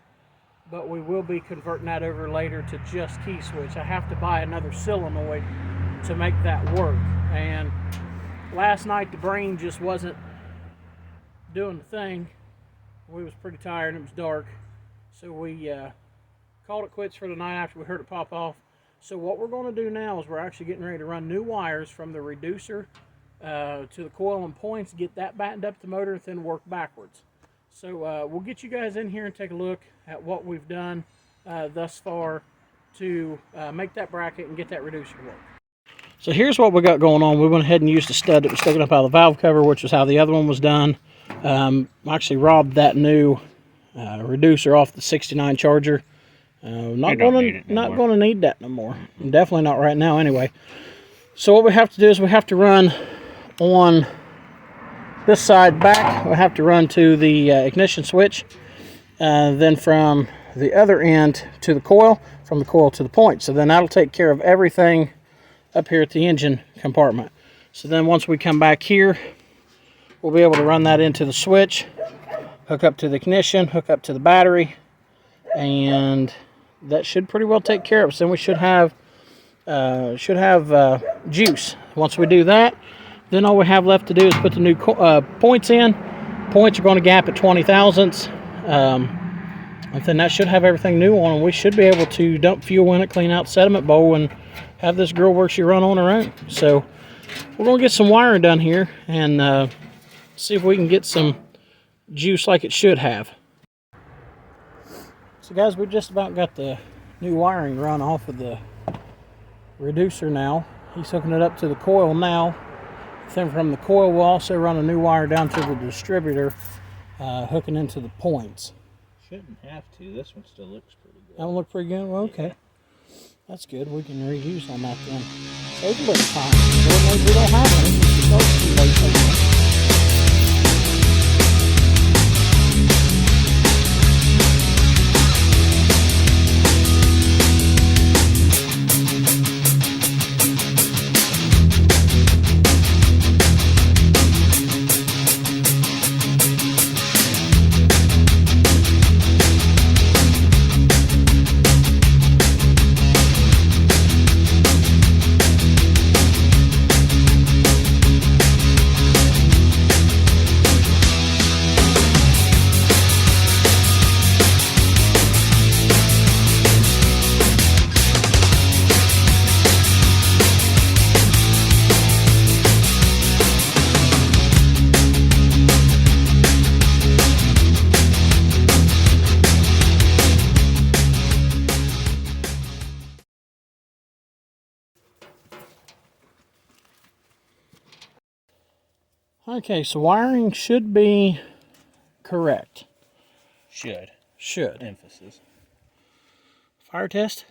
but we will be converting that over later to just key switch. I have to buy another solenoid to make that work, and last night the brain just wasn't doing the thing. We was pretty tired and it was dark, so we called it quits for the night after we heard it pop off. So what we're going to do now is we're actually getting ready to run new wires from the reducer to the coil and points, get that battened up the motor, and then work backwards. So we'll get you guys in here and take a look at what we've done thus far to make that bracket and get that reducer to work. So here's what we got going on. We went ahead and used a stud that was sticking up out of the valve cover, which is how the other one was done. I actually robbed that new reducer off the 69 Charger. Not going to need that no more. Definitely not right now anyway. So what we have to do is we have to run on this side back. We have to run to the ignition switch, then from the other end to the coil, from the coil to the point. So then that'll take care of everything up here at the engine compartment. So then once we come back here, we'll be able to run that into the switch, hook up to the ignition, hook up to the battery, and that should pretty well take care of us. Then we should have juice. Once we do that, then all we have left to do is put the new points in. Points are going to gap at 20 thousandths. And then that should have everything new on, and we should be able to dump fuel in it, clean out the sediment bowl, and have this girl where she run on her own. So we're going to get some wiring done here and See if we can get some juice like it should have. So guys, we just about got the new wiring run off of the reducer now. He's hooking it up to the coil now. Then from the coil we'll also run a new wire down to the distributor, hooking into the points. Shouldn't have to. This one still looks pretty good. That one look pretty good? Well, okay. Yeah. That's good. We can reuse on that then. Save a little time. Lord knows we don't have any. It's too late again. Okay, so wiring should be correct. Should. Should. Emphasis. Fire test.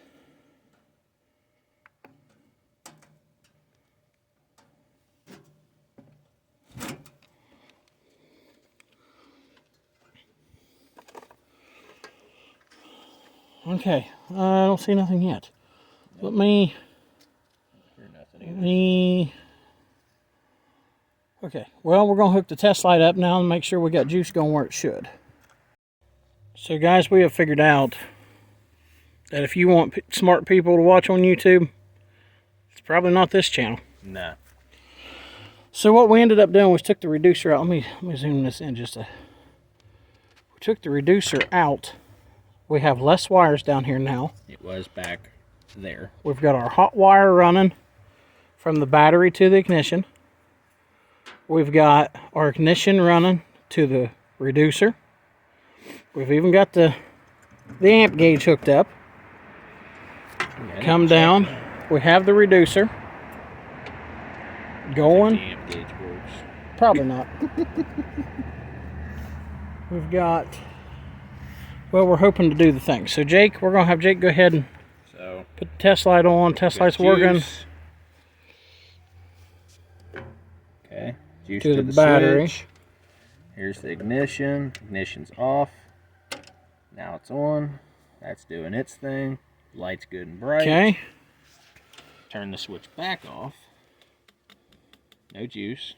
Okay, I don't see nothing yet. Let me... Okay, well, we're going to hook the test light up now and make sure we got juice going where it should. So guys, we have figured out that if you want smart people to watch on YouTube, it's probably not this channel. Nah. So what we ended up doing was took the reducer out. Let me zoom this in just a... We took the reducer out. We have less wires down here now. It was back there. We've got our hot wire running from the battery to the ignition. We've got our ignition running to the reducer. We've even got the amp gauge hooked up. Come down. We have the reducer going. The amp gauge works. Probably not. We've got... Well, we're hoping to do the thing. So Jake, we're going to have Jake go ahead and put the test light on. Test light's working. Okay. Juice to the battery. Switch. Here's the ignition. Ignition's off. Now it's on. That's doing its thing. Light's good and bright. Okay. Turn the switch back off. No juice.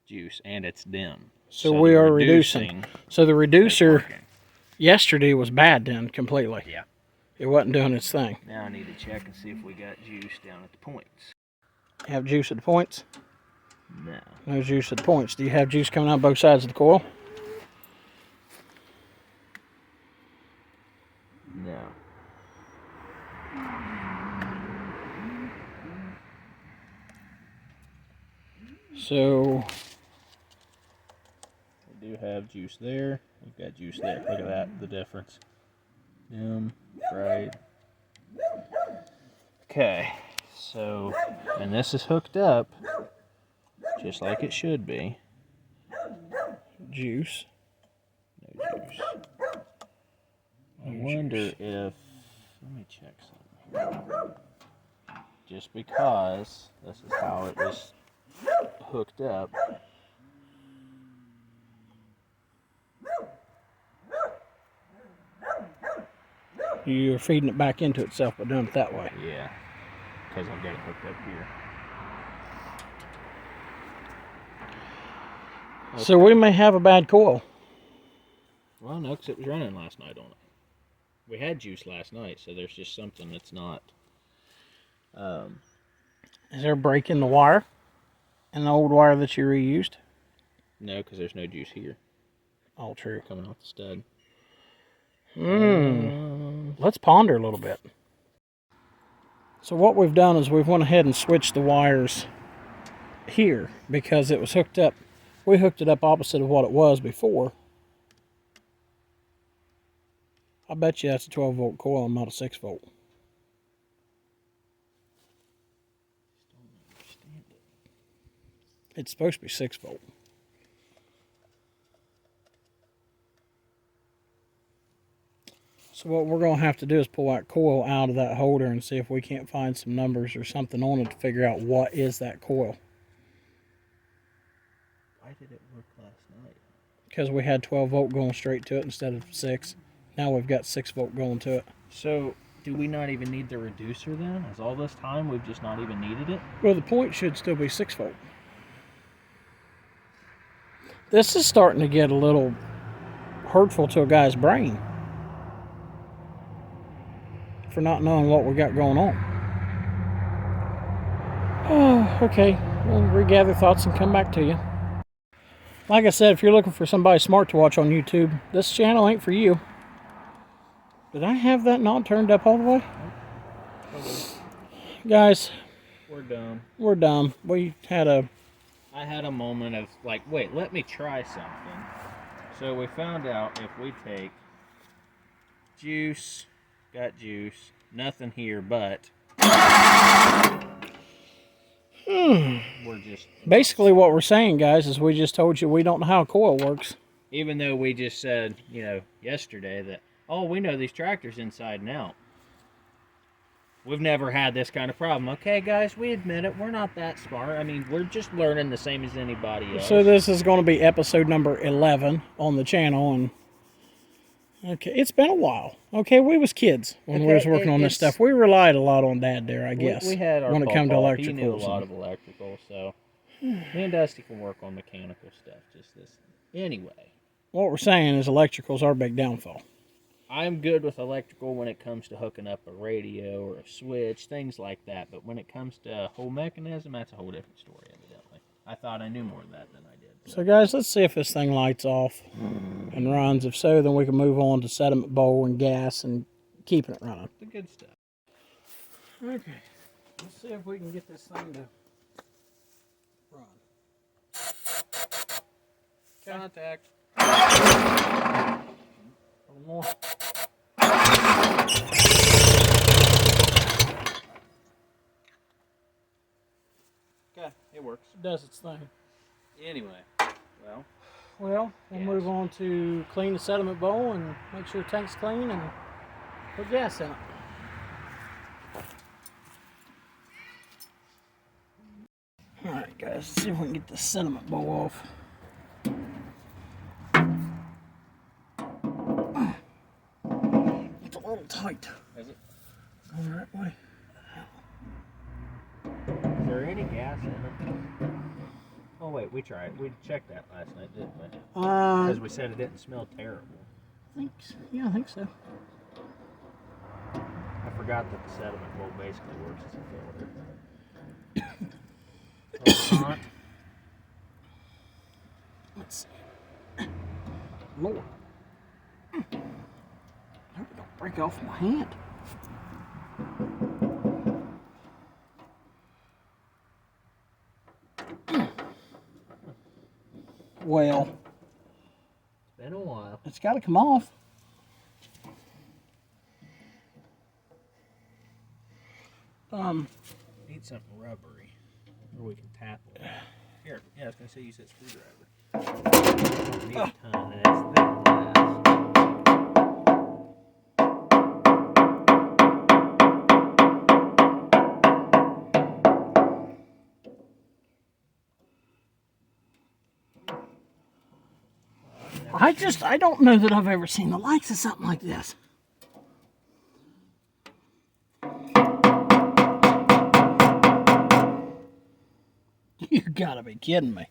Juice, and it's dim. So we are reducing. So the reducer yesterday was bad then, completely. Yeah. It wasn't doing its thing. Now I need to check and see if we got juice down at the points. Have juice at the points? No. No juice at the points. Do you have juice coming out both sides of the coil? No. So we do have juice there. We've got juice there. Look at that, the difference. Dim, bright. Okay, so, and this is hooked up just like it should be. juice. No juice. I wonder if, let me check something here. Just because this is how it was hooked up. You're feeding it back into itself by doing it that way. Yeah, because I've got it hooked up here. Okay. So we may have a bad coil. Well, no, because it was running last night on it. We had juice last night, so there's just something that's not. Is there a break in the wire? In the old wire that you reused? No, because there's no juice here. All true. Coming off the stud. Let's ponder a little bit. So what we've done is we've went ahead and switched the wires here because it was hooked up. We hooked it up opposite of what it was before. I bet you that's a 12 volt coil and not a 6 volt. It's supposed to be 6 volt. So what we're going to have to do is pull that coil out of that holder and see if we can't find some numbers or something on it to figure out what is that coil. Why did it work last night? Because we had 12 volt going straight to it instead of 6. Now we've got 6 volt going to it. So, do we not even need the reducer then? Has all this time we've just not even needed it? Well, the point should still be 6 volt. This is starting to get a little hurtful to a guy's brain for not knowing what we got going on. Oh, okay. We'll regather thoughts and come back to you. Like I said, if you're looking for somebody smart to watch on YouTube, this channel ain't for you. Did I have that not turned up all the way? Guys, We're done. we're dumb. I had a moment of like, wait, let me try something. So we found out if we take juice, got juice, nothing here but we're just Basically what we're saying, guys, is we just told you we don't know how a coil works. even though we just said, yesterday that we know these tractors inside and out. We've never had this kind of problem. Okay, guys, we admit it. We're not that smart. I mean, we're just learning the same as anybody else. So this is going to be episode number 11 on the channel, and okay, it's been a while. Okay, we was kids when we was working on this stuff. We relied a lot on Dad there, I guess. We had our when it came to electricals. He knew a lot of electrical, so me and Dusty can work on mechanical stuff. Just this. Anyway, what we're saying is electrical's our big downfall. I'm good with electrical when it comes to hooking up a radio or a switch, things like that. But when it comes to a whole mechanism, that's a whole different story, evidently. I thought I knew more of that than I did. So guys, let's see if this thing lights off and runs. If so, then we can move on to sediment bowl and gas and keeping it running. The good stuff. Okay, let's see if we can get this thing to run. Contact. A little more. Okay, it works. It does its thing. Anyway, Well, we'll move on to clean the sediment bowl and make sure the tank's clean and put gas in it. Alright guys, let's see if we can get the sediment bowl off. It's a little tight. is it? Going the right way. Is there any gas in it? Oh wait, we tried. We checked that last night, didn't we? Because we said it didn't smell terrible. I think so. I forgot that the sediment bowl basically works as a filter. It's hot. Let's see. Lord. Hope it don't break off my hand. Well, It's been a while. it's got to come off. Need something rubbery, or we can tap it. Here, yeah, I was gonna say use that screwdriver. Don't need a ton, and it's thick glass. I don't know that I've ever seen the likes of something like this. You gotta be kidding me.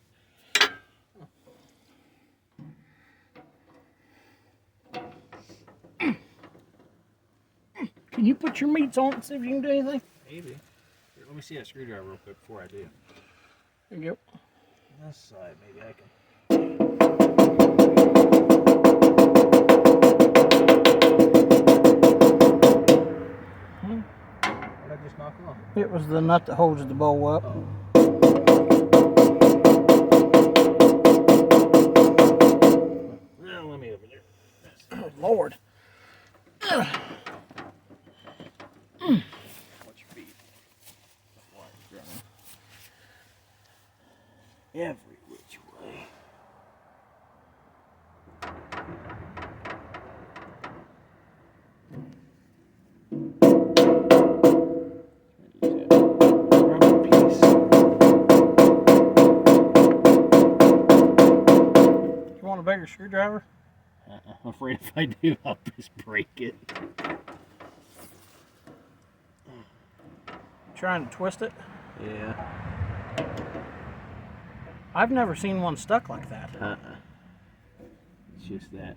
Can you put your meats on and see if you can do anything? Maybe. Here, let me see that screwdriver real quick before I do. There you go. This side, maybe I can. What did I just knock off? It was the nut that holds the bowl up. Oh. over there. Oh, Lord. Watch your feet. Water's running. Every which way. Rubber piece. You want a bigger screwdriver? I'm afraid if I do, I'll just break it. Trying to twist it? Yeah. I've never seen one stuck like that. It's just that.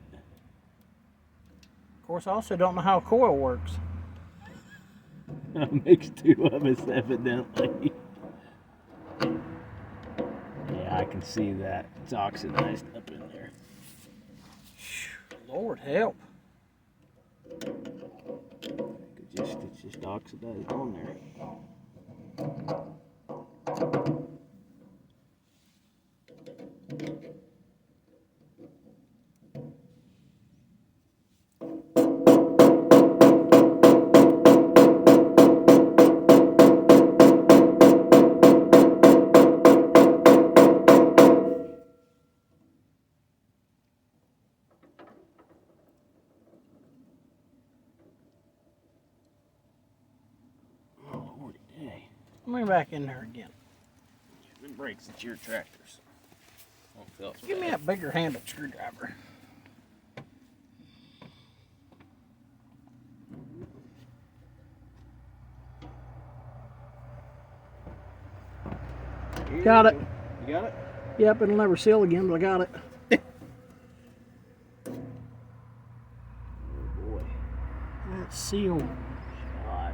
Of course, I also don't know how a coil works. Makes two of us, evidently. Yeah, I can see that. It's oxidized up in there. Lord help. It's just oxidized on there. Oh, Lordy day. Let me back in there again. If it breaks, it's your tractors. Won't feel so Give me bad. that bigger handled screwdriver. Here Got you it. go. You got it? Yep, it'll never seal again, but I got it. Oh boy. That's sealed. God.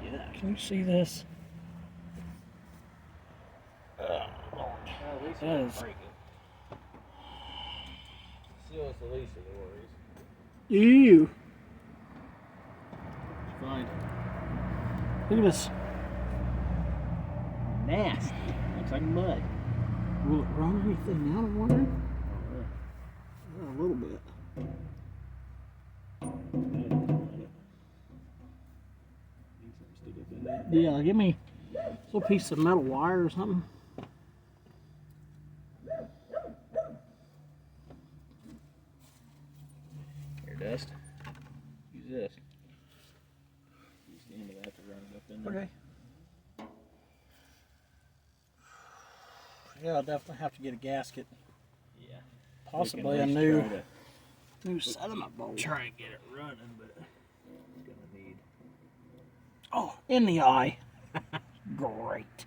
Yeah. Can you see this? At least That is- break it. Seal is the least of the worries. Ew. It's fine. Look at this. Nasty. Looks like mud. Will it run anything out, I'm wondering? A little bit. Yeah, give me a little piece of metal wire or something. Here, Dust. Use this. Use the end of that to run it up in there. Okay. Yeah, I'll definitely have to get a gasket. Yeah. Possibly We a can at new least sediment bowl. try and get it running, but it's gonna need. Oh, in the eye. Great.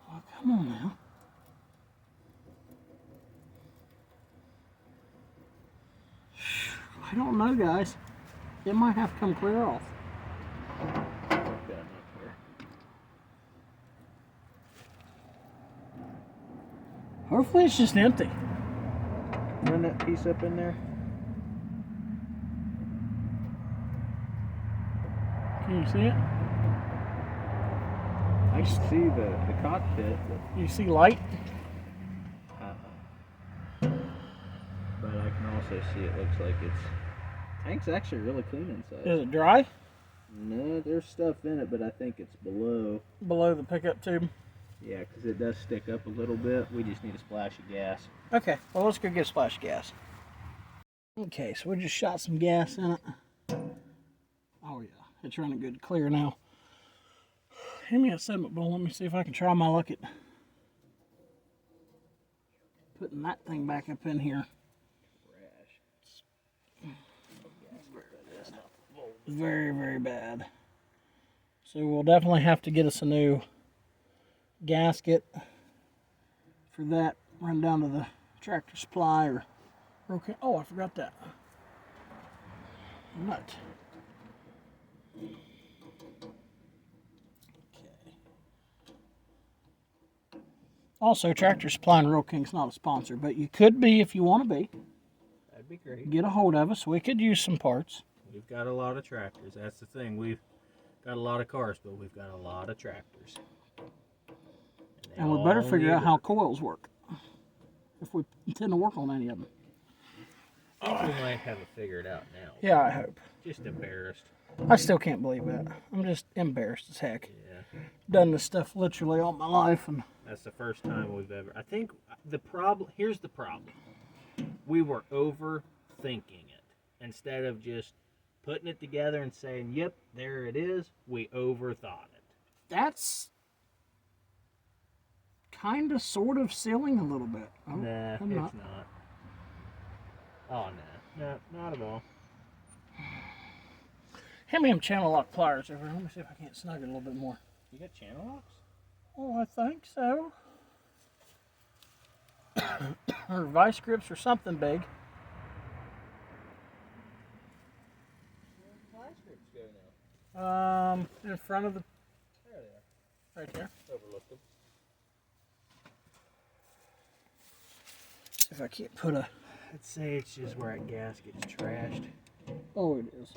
Oh, come on now. I don't know, guys. It might have to come clear off. Got enough here. Hopefully it's just empty. Run that piece up in there. Can you see it? I can see the cockpit, but You see light? but I can also see it looks like tank's actually really clean inside. Is it dry? No, there's stuff in it, but I think it's below. Below the pickup tube? Yeah, because it does stick up a little bit. We just need a splash of gas. Okay, well let's go get a splash of gas. Okay, so we just shot some gas in it. Oh yeah, it's running good clear now. Hand me a sediment bowl, let me see if I can try my luck at putting that thing back up in here. Very, very bad. So we'll definitely have to get us a new gasket for that. Run down to the Tractor Supply or okay. Oh, I forgot that nut. Okay. Also, Tractor Supply and Real King's not a sponsor, but you could be if you want to be. That'd be great. Get a hold of us. We could use some parts. We've got a lot of tractors. That's the thing. We've got a lot of cars, but we've got a lot of tractors. And we better figure out how coils work if we intend to work on any of them. I think we might have it figured out now. Yeah, I hope. Just embarrassed. I still can't believe that. I'm just embarrassed as heck. Yeah. Done this stuff literally all my life, and That's the first time we've ever. I think the problem. Here's the problem. We were overthinking it instead of just putting it together and saying, "Yep, there it is." We overthought it. that's kind of sort of silly a little bit. Nah, I'm it's not. not. Oh no, not at all. Hand me them channel lock pliers over here. Let me see if I can't snug it a little bit more. You got channel locks? Oh, I think so. Or vice grips or something big. Where the grips go now? In front of the. There they are. Right there. Overlooked them. See if I can't put a. I'd say it's just where that gas gets trashed. Oh, it is.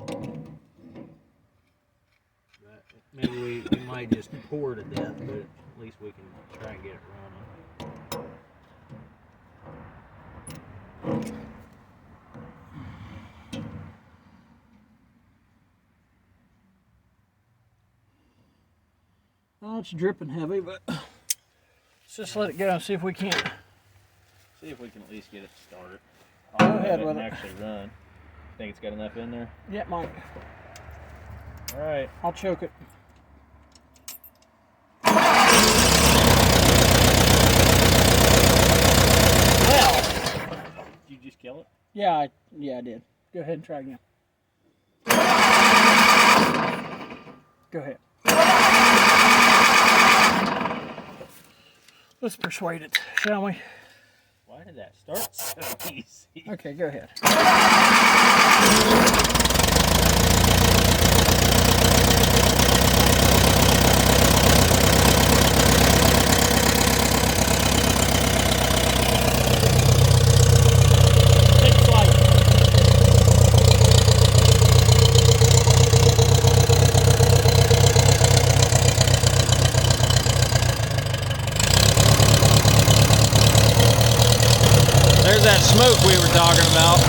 But maybe we might just pour to death, but at least we can try and get it running. Oh, it's dripping heavy, but let's just let it go and see if we can't. See if we can at least get it started. Go ahead with and it. actually run. Think it's got enough in there? Yeah, Mike. All right. I'll choke it. Well. Did you just kill it? Yeah, I did. Go ahead and try again. Go ahead. Let's persuade it, shall we? Why did that start so easy? Okay, go ahead. Take flight. There's that smoke we were talking about.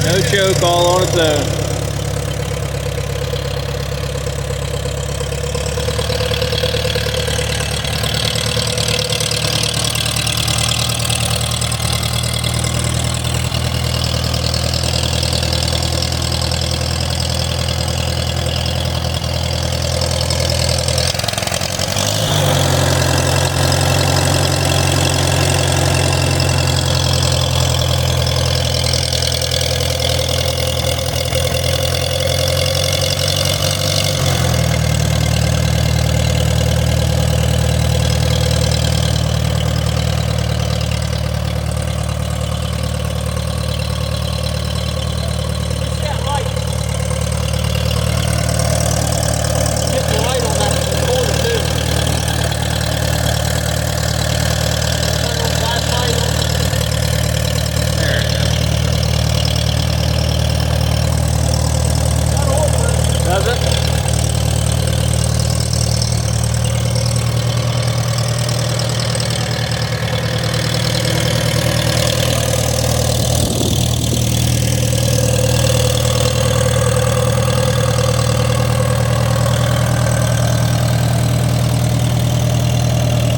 No choke, all on its own. Does it?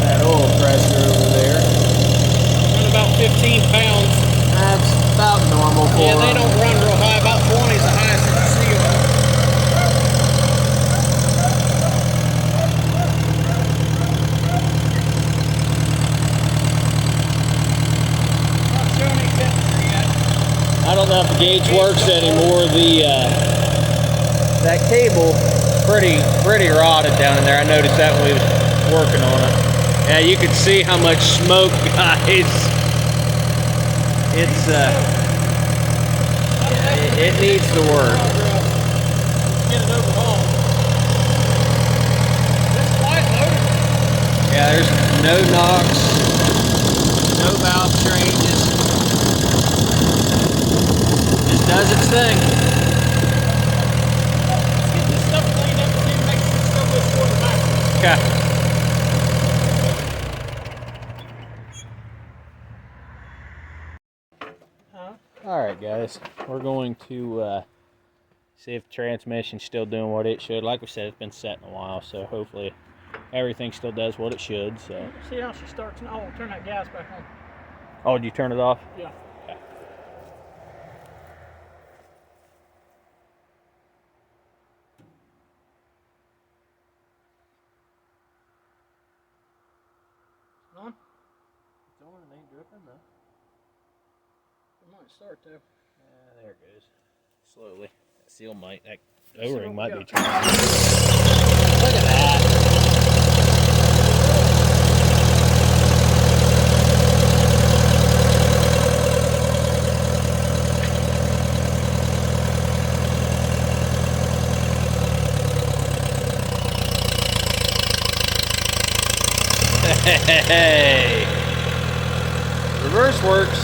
That oil pressure over there. Run about 15 pounds. That's about normal for Yeah, they don't run real high. About 20 is the highest that you see them. Not showing any temperature yet. I don't know if the gauge works anymore. That cable pretty rotted down in there. I noticed that when we was working on it. Yeah, you can see how much smoke, guys. It's it needs to work. Get it overhauled. This quiet loaded. Yeah, there's no knocks, no valve changes. Just does its thing. Okay. Alright guys, we're going to see if the transmission's still doing what it should. Like we said, it's been set in a while, so hopefully everything still does what it should. So. See how she starts now? Oh, turn that gas back on. Oh, did you turn it off? Yeah. Okay. On? It's on and ain't dripping though. It might start though. There it goes. Slowly. That seal might, that O-ring might be got. trying. Look at that. Hey! Reverse works.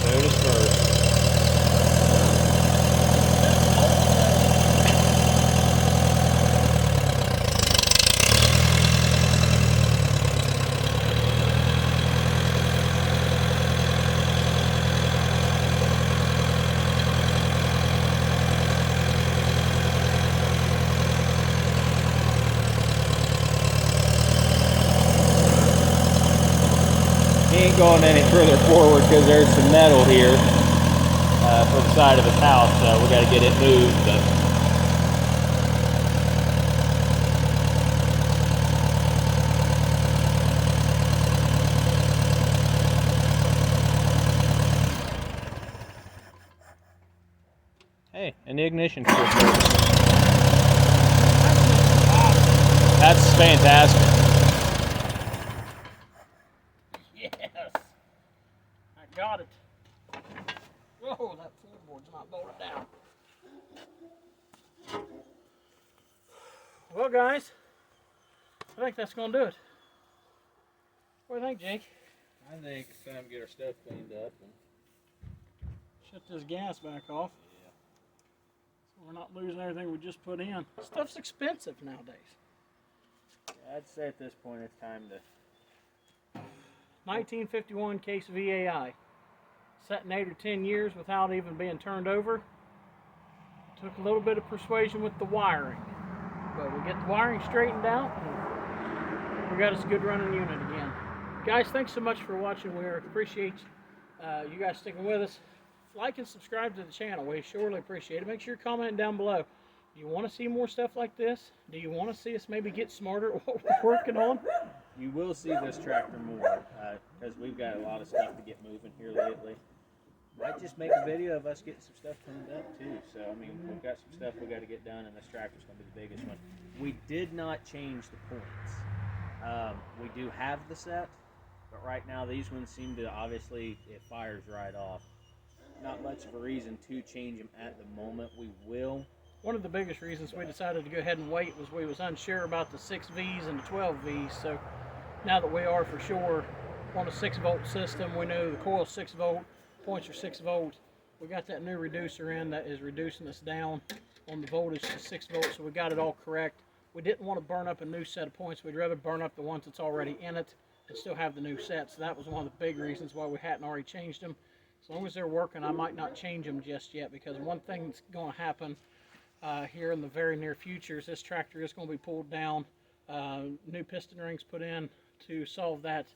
So does first. He ain't going any further forward because there's some metal here for the side of his house, so we got to get it moved. But hey, and the ignition still works. That's fantastic. Yes! I got it. Whoa, that floorboard's not bolted down. Well, guys, I think that's going to do it. What do you think, Jake? I think it's time to get our stuff cleaned up. And Shut this gas back off. yeah. So we're not losing everything we just put in. Stuff's expensive nowadays. I'd say at this point it's time to. 1951 Case VAI. Sat in 8 or 10 years without even being turned over. Took a little bit of persuasion with the wiring. But we get the wiring straightened out and we got us a good running unit again. Guys, thanks so much for watching. We appreciate you guys sticking with us. Like and subscribe to the channel. We surely appreciate it. Make sure you're commenting down below. Do you want to see more stuff like this? Do you want to see us maybe get smarter at what we're working on? You will see this tractor more because we've got a lot of stuff to get moving here lately. Might just make a video of us getting some stuff cleaned up too. So I mean, we've got some stuff we got to get done, and this tractor's going to be the biggest one. We did not change the points. We do have the set, but right now these ones seem to obviously it fires right off. Not much of a reason to change them at the moment. We will. One of the biggest reasons we decided to go ahead and wait was we was unsure about the 6Vs and the 12Vs. So now that we are for sure on a 6-volt system, we know the coil's 6 volt, points are 6 volt. We got that new reducer in that is reducing us down on the voltage to 6 volts, so we got it all correct. We didn't want to burn up a new set of points. We'd rather burn up the ones that's already in it and still have the new set. So that was one of the big reasons why we hadn't already changed them. As long as they're working, I might not change them just yet, because one thing that's going to happen here in the very near future is this tractor is going to be pulled down, new piston rings put in to solve that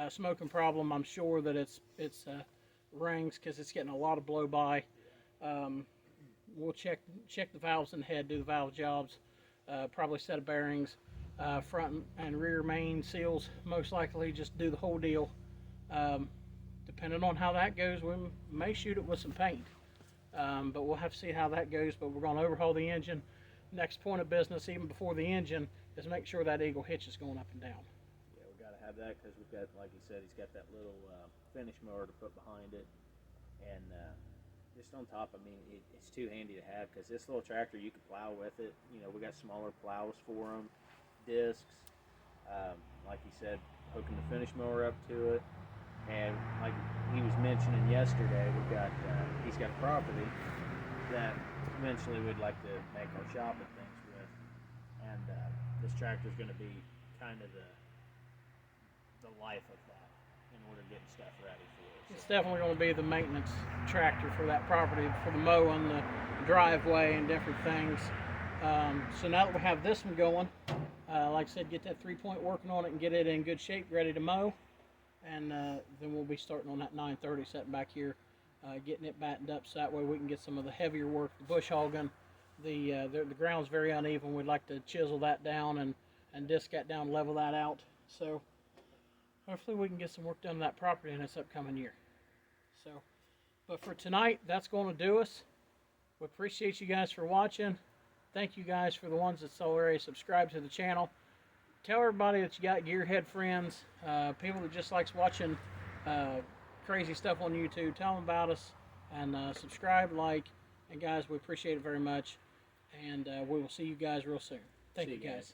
smoking problem. I'm sure that it's rings, because it's getting a lot of blow by. We'll check the valves in the head, do the valve jobs, probably set of bearings, front and rear main seals, most likely just do the whole deal. Depending on how that goes, we may shoot it with some paint. But we'll have to see how that goes. But we're going to overhaul the engine. Next point of business, even before the engine, is make sure that Eagle hitch is going up and down. Yeah, we got to have that because we've got, like he said, he's got that little finish mower to put behind it. And just on top, I mean, it's too handy to have, because this little tractor, you can plow with it. You know, we got smaller plows for them, discs. Like he said, hooking the finish mower up to it. And like he was mentioning yesterday, we've got he's got a property that eventually we'd like to make our shop and things with. And this tractor is going to be kind of the life of that in order to get stuff ready for it. It's definitely going to be the maintenance tractor for that property, for the mowing, the driveway, and different things. So now that we have this one going, like I said, get that 3-point working on it and get it in good shape, ready to mow. And then we'll be starting on that 930 setting back here, getting it battened up so that way we can get some of the heavier work, the bush hogging. The ground's very uneven. We'd like to chisel that down and disc that down, level that out. So hopefully we can get some work done on that property in this upcoming year. So, but for tonight, that's going to do us. We appreciate you guys for watching. Thank you guys for the ones that already subscribed to the channel. Tell everybody that you got gearhead friends, people that just likes watching crazy stuff on YouTube. Tell them about us and subscribe, like, and guys, we appreciate it very much. And we will see you guys real soon. Thank you guys.